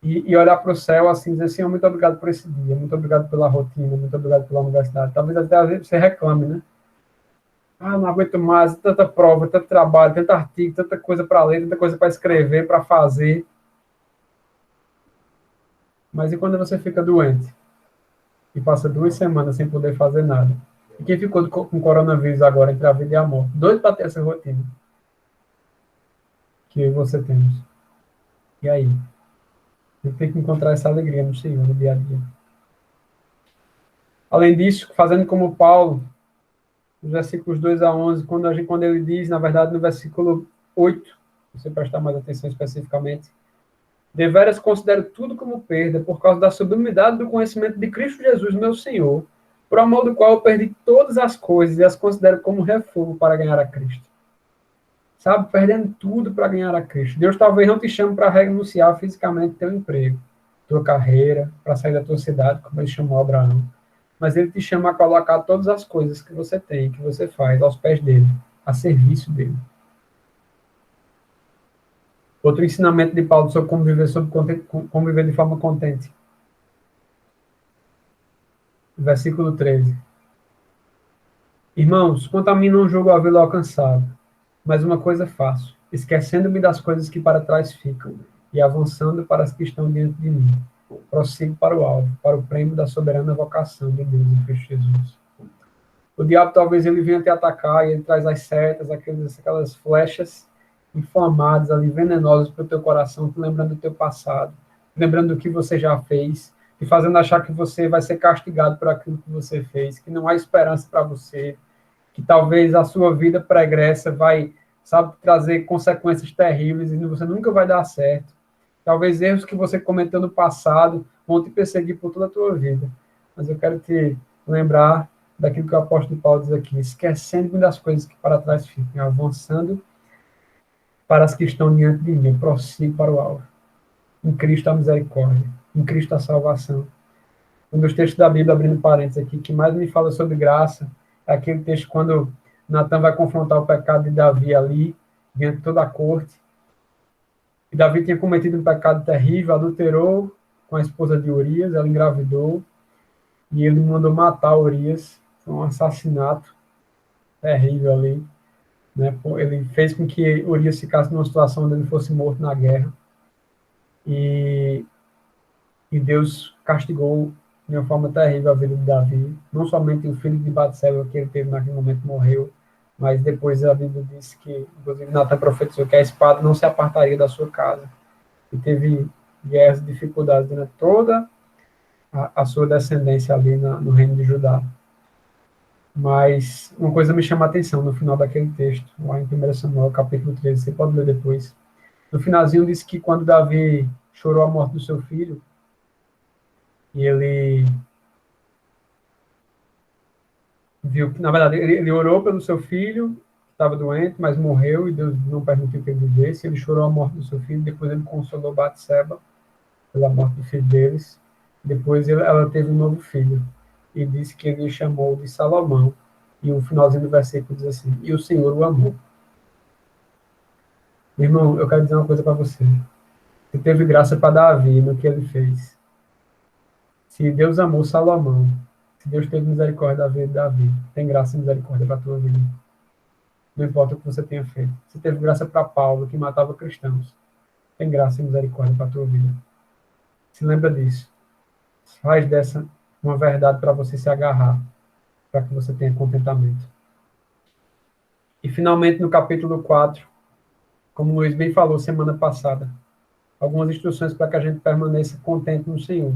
[SPEAKER 2] e olhar para o céu assim, dizer assim, muito obrigado por esse dia, muito obrigado pela rotina, muito obrigado pela universidade. Talvez até às vezes você reclame, né? Ah, não aguento mais, tanta prova, tanto trabalho, tanto artigo, tanta coisa para ler, tanta coisa para escrever, para fazer. Mas e quando você fica doente? E passa 2 semanas sem poder fazer nada? E quem ficou com coronavírus agora, entre a vida e a morte? Doido para ter essa rotina que você temos. E aí? A gente tem que encontrar essa alegria no Senhor, no dia a dia. Além disso, fazendo como Paulo, nos versículos 2 a 11, quando ele diz, na verdade, no versículo 8, se você prestar mais atenção especificamente, deveras considero tudo como perda por causa da sublimidade do conhecimento de Cristo Jesus, meu Senhor, por amor do qual eu perdi todas as coisas e as considero como refúgio para ganhar a Cristo. Sabe, perdendo tudo para ganhar a Cristo. Deus talvez não te chame para renunciar fisicamente teu emprego, tua carreira, para sair da tua cidade, como ele chamou Abraão. Mas ele te chama a colocar todas as coisas que você tem, que você faz, aos pés dele, a serviço dele. Outro ensinamento de Paulo sobre como viver de forma contente. Versículo 13. Irmãos, quanto a mim não julgo havê-lo alcançado, mas uma coisa faço, esquecendo-me das coisas que para trás ficam e avançando para as que estão diante de mim. Prossigo para o alvo, para o prêmio da soberana vocação de Deus em Cristo Jesus. O diabo talvez ele venha te atacar e ele traz as setas, aquelas flechas inflamadas ali, venenosas para o teu coração, te lembrando do teu passado, lembrando do que você já fez, te fazendo achar que você vai ser castigado por aquilo que você fez, que não há esperança para você, que talvez a sua vida pregressa vai, sabe, trazer consequências terríveis e você nunca vai dar certo. Talvez erros que você cometeu no passado vão te perseguir por toda a tua vida. Mas eu quero te lembrar daquilo que o apóstolo Paulo diz aqui, esquecendo-me das coisas que para trás ficam, avançando para as que estão diante de mim, prossigo para o alvo. Em Cristo a misericórdia, em Cristo a salvação. Um dos textos da Bíblia, abrindo parênteses aqui, que mais me fala sobre graça, é aquele texto quando Natan vai confrontar o pecado de Davi ali, diante de toda a corte. E Davi tinha cometido um pecado terrível, adulterou com a esposa de Urias, ela engravidou, e ele mandou matar Urias. Foi um assassinato terrível ali. Né? Ele fez com que Urias ficasse numa situação onde ele fosse morto na guerra. E Deus castigou de uma forma terrível a vida de Davi. Não somente o filho de Batseba que ele teve naquele momento morreu, mas depois a Bíblia disse que, inclusive, Natan profetizou que a espada não se apartaria da sua casa. E teve guerras e dificuldades durante toda a sua descendência ali no reino de Judá. Mas uma coisa me chama a atenção no final daquele texto, lá em 1 Samuel, capítulo 13, você pode ler depois. No finalzinho diz que quando Davi chorou a morte do seu filho, e ele viu que, na verdade, ele orou pelo seu filho, que estava doente, mas morreu, e Deus não permitiu que ele vivesse. Ele chorou a morte do seu filho, depois ele consolou Batseba pela morte do filho deles. Depois ela teve um novo filho, e disse que ele chamou de Salomão. E o finalzinho do versículo diz assim, e o Senhor o amou. Meu irmão, eu quero dizer uma coisa para você. Você teve graça para Davi no que ele fez. Se Deus amou Salomão, Se Deus teve misericórdia da vida, Davi, tem graça e misericórdia para a tua vida. Não importa o que você tenha feito. Se teve graça para Paulo, que matava cristãos, tem graça e misericórdia para a tua vida. Se lembra disso. Faz dessa uma verdade para você se agarrar, para que você tenha contentamento. E, finalmente, no capítulo 4, como o Luiz bem falou semana passada, algumas instruções para que a gente permaneça contente no Senhor.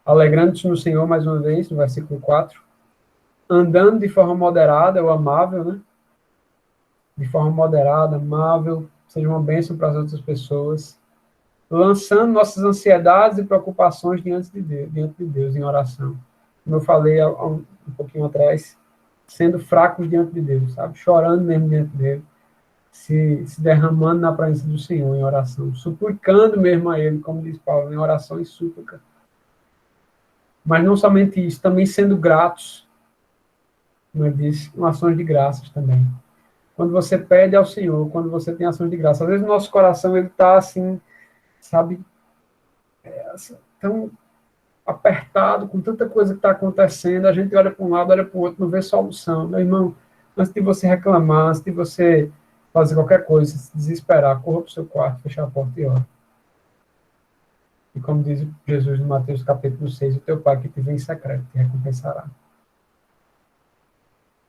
[SPEAKER 2] Alegrando-se no Senhor, mais uma vez, no versículo 4. Andando de forma moderada ou amável, né? De forma moderada, amável, seja uma bênção para as outras pessoas. Lançando nossas ansiedades e preocupações diante de Deus em oração. Como eu falei há um pouquinho atrás, sendo fracos diante de Deus, sabe? Chorando mesmo diante dele. Se derramando na presença do Senhor em oração. Suplicando mesmo a Ele, como diz Paulo, em oração e súplica. Mas não somente isso, também sendo gratos, como ele diz, com ações de graças também. Quando você pede ao Senhor, quando você tem ações de graça, às vezes o nosso coração ele está assim, sabe, tão apertado com tanta coisa que está acontecendo, a gente olha para um lado, olha para o outro, não vê solução. Meu irmão, antes de você reclamar, antes de você fazer qualquer coisa, se desesperar, corra para o seu quarto, fechar a porta e ora. E como diz Jesus no Mateus capítulo 6, o teu Pai que te vê em secreto te recompensará.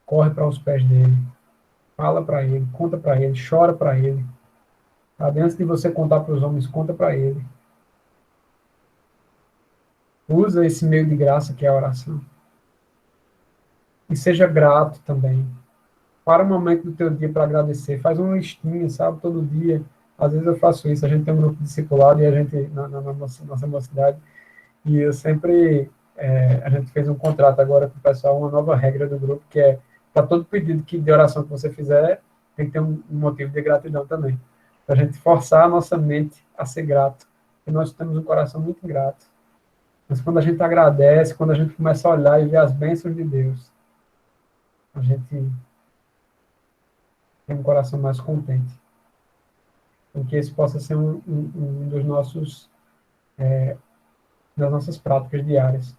[SPEAKER 2] Corre para os pés dele, fala para ele, conta para ele, chora para ele. Sabe? Antes de você contar para os homens, conta para ele. Usa esse meio de graça que é a oração. E seja grato também. Para um momento do teu dia para agradecer. Faz uma listinha, sabe? Todo dia. Às vezes eu faço isso. A gente tem um grupo discipulado e a gente, na nossa mocidade, e eu sempre, a gente fez um contrato agora com o pessoal, uma nova regra do grupo, que é, para todo pedido de oração que você fizer, tem que ter um motivo de gratidão também. Para a gente forçar a nossa mente a ser grato. Porque nós temos um coração muito ingrato. Mas quando a gente agradece, quando a gente começa a olhar e ver as bênçãos de Deus, a gente tem um coração mais contente. Então, que esse possa ser um dos nossos, das nossas práticas diárias.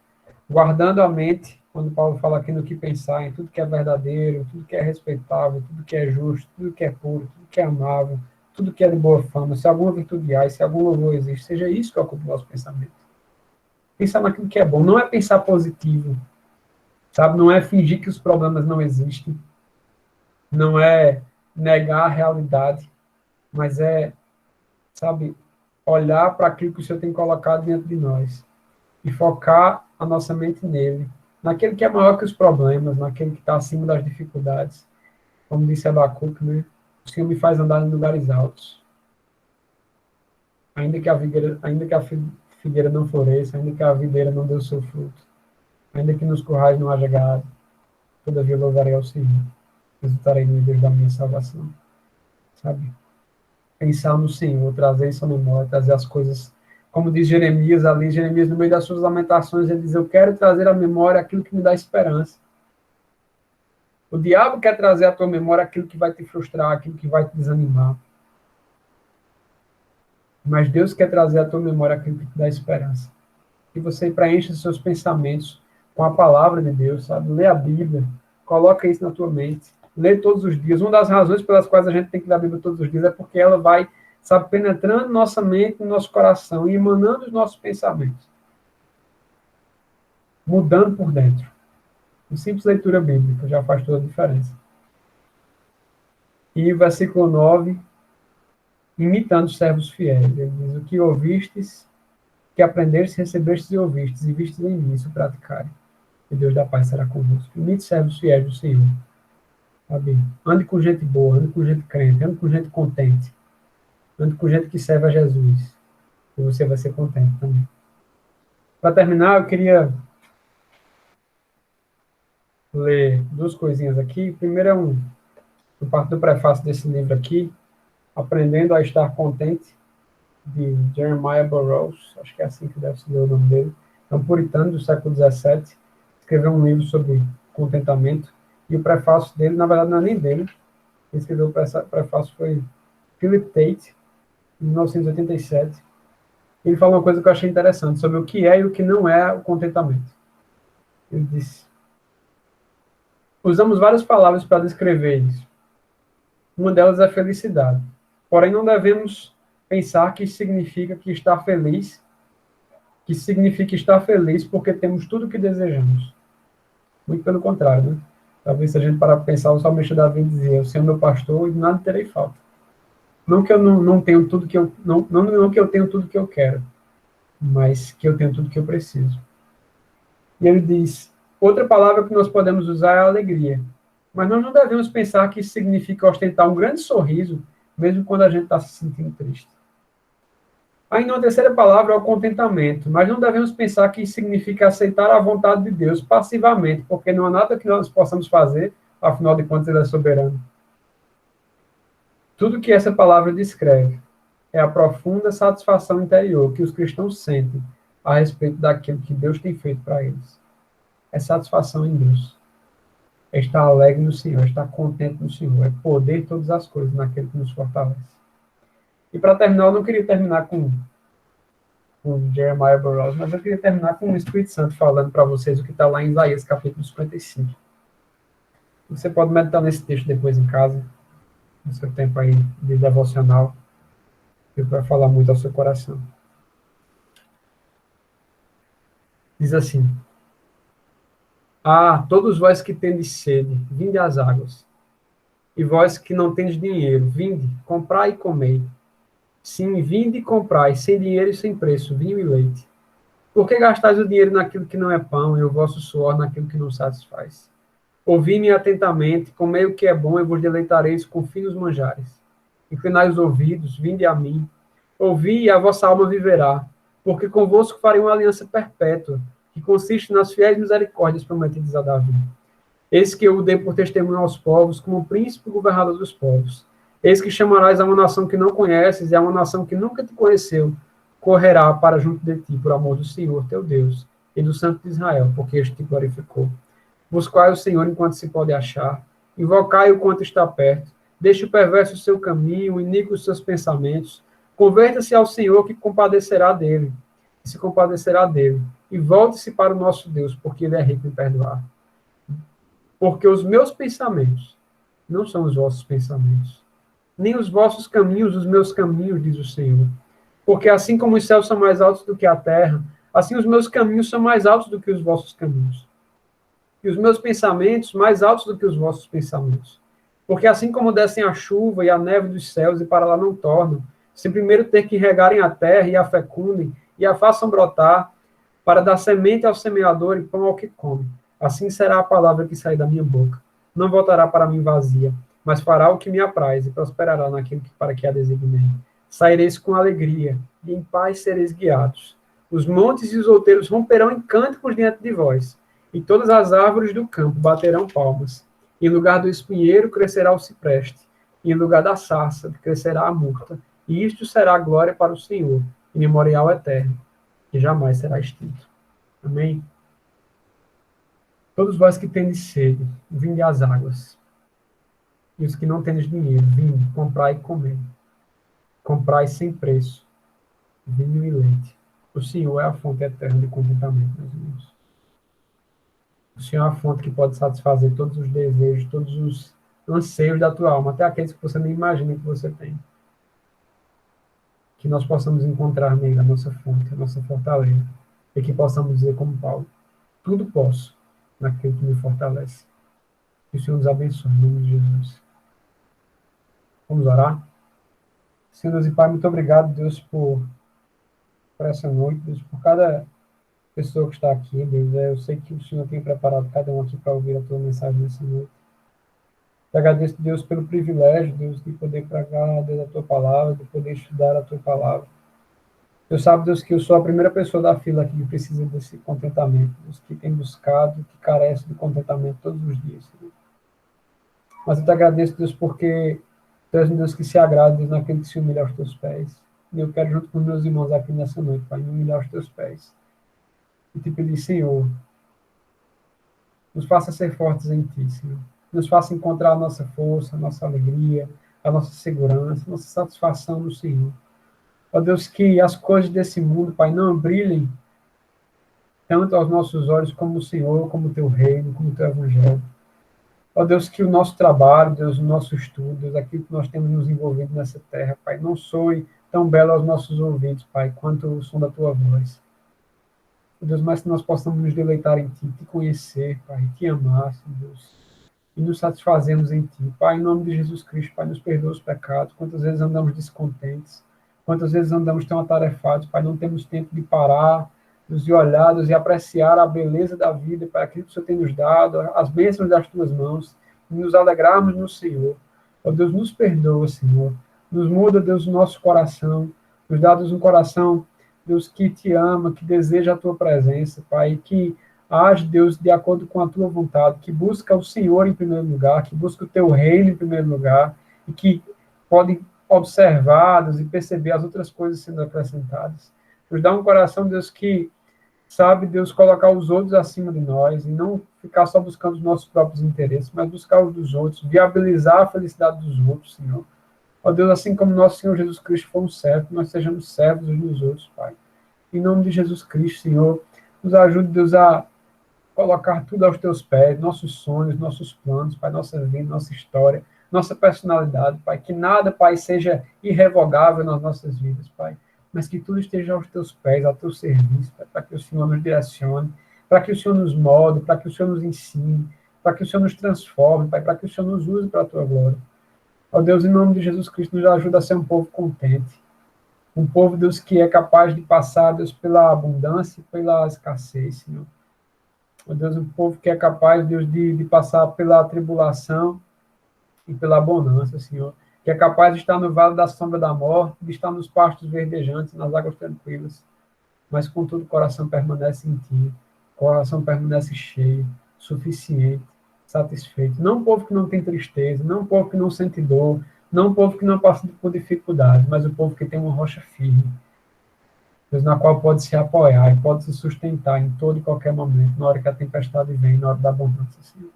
[SPEAKER 2] Guardando a mente, quando Paulo fala aqui no que pensar, em tudo que é verdadeiro, tudo que é respeitável, tudo que é justo, tudo que é puro, tudo que é amável, tudo que é de boa fama, se alguma virtude há, se algum louvor existe, seja isso que ocupe o nosso pensamento. Pensar naquilo que é bom, não é pensar positivo, sabe? Não é fingir que os problemas não existem, não é negar a realidade, mas é, sabe, olhar para aquilo que o Senhor tem colocado diante de nós e focar a nossa mente nele, naquele que é maior que os problemas, naquele que está acima das dificuldades. Como disse Abacuque, né? O Senhor me faz andar em lugares altos. Ainda que a figueira não floresça, ainda que a videira não dê o seu fruto, ainda que nos currais não haja gado, todavia louvarei ao Senhor. Exultarei no Deus da minha salvação. Sabe? Pensar no Senhor, trazer isso à memória, trazer as coisas, como diz Jeremias ali, Jeremias no meio das suas lamentações, ele diz, eu quero trazer à memória aquilo que me dá esperança. O diabo quer trazer à tua memória aquilo que vai te frustrar, aquilo que vai te desanimar. Mas Deus quer trazer à tua memória aquilo que te dá esperança. Que você preencha os seus pensamentos com a palavra de Deus, sabe? Lê a Bíblia, coloca isso na tua mente. Lê todos os dias. Uma das razões pelas quais a gente tem que ler a Bíblia todos os dias é porque ela vai, sabe, penetrando nossa mente, nosso coração e emanando os nossos pensamentos. Mudando por dentro. Uma simples leitura bíblica já faz toda a diferença. E o versículo 9, imitando os servos fiéis. Ele diz, o que ouvistes, que aprendestes, recebestes e ouvistes, e vistes em mim, isso praticarem. E Deus da paz será convosco. Imite os servos fiéis do Senhor. Sabe? Ande com gente boa, ande com gente crente, ande com gente contente. Ande com gente que serve a Jesus. E você vai ser contente também. Para terminar, eu queria ler duas coisinhas aqui. Primeiro é parte do prefácio desse livro aqui, Aprendendo a Estar Contente, de Jeremiah Burroughs, acho que é assim que deve se ler o nome dele. É um puritano do século XVII, escreveu um livro sobre contentamento, e o prefácio dele, na verdade, não é nem dele, quem escreveu o prefácio foi Philip Tate, em 1987. Ele fala uma coisa que eu achei interessante, sobre o que é e o que não é o contentamento. Ele disse: usamos várias palavras para descrever isso. Uma delas é felicidade. Porém, não devemos pensar que significa que está feliz, que significa estar feliz porque temos tudo o que desejamos. Muito pelo contrário, né? Talvez se a gente parar para pensar, o salmista Davi dizia: eu sou meu pastor e de nada terei falta. Não que eu não tenho tudo que eu não que eu tenho tudo que eu quero, mas que eu tenho tudo que eu preciso. E ele diz: outra palavra que nós podemos usar é alegria. Mas nós não devemos pensar que isso significa ostentar um grande sorriso, mesmo quando a gente está se sentindo triste. Ainda uma terceira palavra é o contentamento, mas não devemos pensar que isso significa aceitar a vontade de Deus passivamente, porque não há nada que nós possamos fazer, afinal de contas ele é soberano. Tudo que essa palavra descreve é a profunda satisfação interior que os cristãos sentem a respeito daquilo que Deus tem feito para eles. É satisfação em Deus. É estar alegre no Senhor, é estar contente no Senhor, é poder todas as coisas naquele que nos fortalece. E para terminar, eu não queria terminar com Jeremiah Burroughs, mas eu queria terminar com o Espírito Santo falando para vocês o que está lá em Isaías, capítulo 55. Você pode meditar nesse texto depois em casa, no seu tempo aí de devocional, que vai falar muito ao seu coração. Diz assim: ah, todos vós que tendes sede, vinde às águas. E vós que não tendes dinheiro, vinde, comprai e comei. Sim, vinde e comprai, sem dinheiro e sem preço, vinho e leite. Por que gastais o dinheiro naquilo que não é pão e o vosso suor naquilo que não satisfaz? Ouvi-me atentamente, comei o que é bom e vos deleitareis com finos manjares. Inclinai os ouvidos, vinde a mim. Ouvi e a vossa alma viverá, porque convosco farei uma aliança perpétua, que consiste nas fiéis misericórdias prometidas a Davi. Eis que eu o dei por testemunho aos povos, como príncipe e governador dos povos. Eis que chamarás a uma nação que não conheces, e a uma nação que nunca te conheceu, correrá para junto de ti, por amor do Senhor, teu Deus, e do Santo de Israel, porque este te glorificou. Buscai o Senhor enquanto se pode achar, invocai-o enquanto está perto, deixe o perverso o seu caminho, o iníquo os seus pensamentos, converta-se ao Senhor que compadecerá dele, e se compadecerá dele, e volte-se para o nosso Deus, porque ele é rico em perdoar. Porque os meus pensamentos não são os vossos pensamentos, nem os vossos caminhos os meus caminhos, diz o Senhor. Porque assim como os céus são mais altos do que a terra, assim os meus caminhos são mais altos do que os vossos caminhos. E os meus pensamentos mais altos do que os vossos pensamentos. Porque assim como descem a chuva e a neve dos céus e para lá não tornam, sem primeiro ter que regarem a terra e a fecundem e a façam brotar, para dar semente ao semeador e pão ao que come. Assim será a palavra que sair da minha boca. Não voltará para mim vazia, mas fará o que me apraz e prosperará naquilo que para que a designei. Saireis com alegria, e em paz sereis guiados. Os montes e os outeiros romperão em cânticos diante de vós, e todas as árvores do campo baterão palmas. Em lugar do espinheiro crescerá o cipreste, e em lugar da sarça crescerá a murta. E isto será glória para o Senhor, e memorial eterno, que jamais será extinto. Amém? Todos vós que tendes sede, vinde às águas. E os que não tendes dinheiro, vinde, comprai e comei. Comprai sem preço, vinho e leite. O Senhor é a fonte eterna de contentamento, meus irmãos. O Senhor é a fonte que pode satisfazer todos os desejos, todos os anseios da tua alma, até aqueles que você nem imagina que você tem. Que nós possamos encontrar nele a nossa fonte, a nossa fortaleza. E que possamos dizer como Paulo: tudo posso naquele que me fortalece. Que o Senhor nos abençoe, em nome de Jesus. Vamos orar? Senhor Deus e Pai, muito obrigado, Deus, por essa noite, Deus, por cada pessoa que está aqui, Deus. Eu sei que o Senhor tem preparado cada um aqui para ouvir a tua mensagem nessa noite. Eu agradeço, Deus, pelo privilégio, Deus, de poder pregar, Deus, a tua palavra, de poder estudar a tua palavra. Eu sabe, Deus, que eu sou a primeira pessoa da fila aqui que precisa desse contentamento, Deus, que tem buscado, que carece de contentamento todos os dias, Senhor. Mas eu te agradeço, Deus, porque tu és um Deus que se agrada, Deus, naquele que se humilha aos teus pés. E eu quero, junto com meus irmãos aqui nessa noite, Pai, me humilhar aos teus pés. E te pedir, Senhor, nos faça ser fortes em ti, Senhor. Nos faça encontrar a nossa força, a nossa alegria, a nossa segurança, a nossa satisfação no Senhor. Ó Deus, que as coisas desse mundo, Pai, não brilhem tanto aos nossos olhos como o Senhor, como o teu reino, como o teu evangelho. Ó Deus, que o nosso trabalho, Deus, o nosso estudo, Deus, aquilo que nós temos nos envolvido nessa terra, Pai, não soe tão belo aos nossos ouvidos, Pai, quanto o som da tua voz. Ó Deus, mas que nós possamos nos deleitar em Ti, Te conhecer, Pai, Te amar, Senhor Deus, e nos satisfazermos em Ti. Pai, em nome de Jesus Cristo, Pai, nos perdoa os pecados. Quantas vezes andamos descontentes, quantas vezes andamos tão atarefados, Pai, não temos tempo de parar, de olhar, e apreciar a beleza da vida, Pai, aquilo que o Senhor tem nos dado, as bênçãos das Tuas mãos, e nos alegrarmos no Senhor. Ó Deus, nos perdoa, Senhor. Nos muda, Deus, o nosso coração, nos dá, Deus, um coração, Deus, que Te ama, que deseja a Tua presença, Pai, que age, Deus, de acordo com a Tua vontade, que busca o Senhor em primeiro lugar, que busca o Teu reino em primeiro lugar, e que pode observar, Deus, e perceber as outras coisas sendo acrescentadas. Nos dá um coração, Deus, que sabe, Deus, colocar os outros acima de nós, e não ficar só buscando os nossos próprios interesses, mas buscar os dos outros, viabilizar a felicidade dos outros, Senhor. Ó Deus, assim como nosso Senhor Jesus Cristo foi um servo, nós sejamos servos uns dos outros, Pai. Em nome de Jesus Cristo, Senhor, nos ajude, Deus, a colocar tudo aos teus pés, nossos sonhos, nossos planos, Pai, nossa vida, nossa história, nossa personalidade, Pai, que nada, Pai, seja irrevogável nas nossas vidas, Pai, mas que tudo esteja aos teus pés, ao teu serviço, Pai, para que o Senhor nos direcione, para que o Senhor nos molde, para que o Senhor nos ensine, para que o Senhor nos transforme, Pai, para que o Senhor nos use para a tua glória. Ó Deus, em nome de Jesus Cristo, nos ajuda a ser um povo contente, um povo, Deus, que é capaz de passar, Deus, pela abundância e pela escassez, Senhor. Ó Deus, um povo que é capaz, Deus, de passar pela tribulação e pela bonança, Senhor. Que é capaz de estar no vale da sombra da morte, de estar nos pastos verdejantes, nas águas tranquilas. Mas, contudo, o coração permanece em Ti. O coração permanece cheio, suficiente, satisfeito. Não um povo que não tem tristeza, não um povo que não sente dor, não um povo que não passa por dificuldade, mas um povo que tem uma rocha firme, Deus, na qual pode se apoiar e pode se sustentar em todo e qualquer momento, na hora que a tempestade vem, na hora da abundância, Senhor.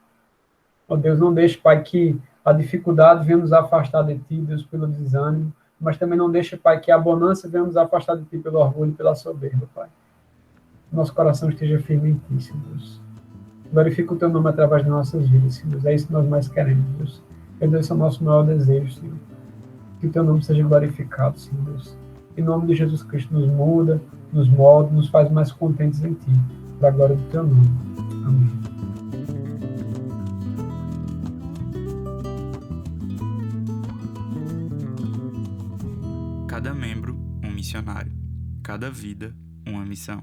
[SPEAKER 2] Ó Deus, não deixe, Pai, que a dificuldade venha nos afastar de Ti, Deus, pelo desânimo, mas também não deixe, Pai, que a bonança venha nos afastar de Ti pelo orgulho e pela soberba, Pai. Nosso coração esteja firme em Ti, Senhor Deus. Glorifica o Teu nome através das nossas vidas, Senhor Deus. É isso que nós mais queremos, Deus. Esse é o nosso maior desejo, Senhor. Que o Teu nome seja glorificado, Senhor Deus. Em nome de Jesus Cristo, nos muda, nos molda, nos faz mais contentes em Ti, para a glória do Teu nome. Amém.
[SPEAKER 1] Cada membro, um missionário. Cada vida, uma missão.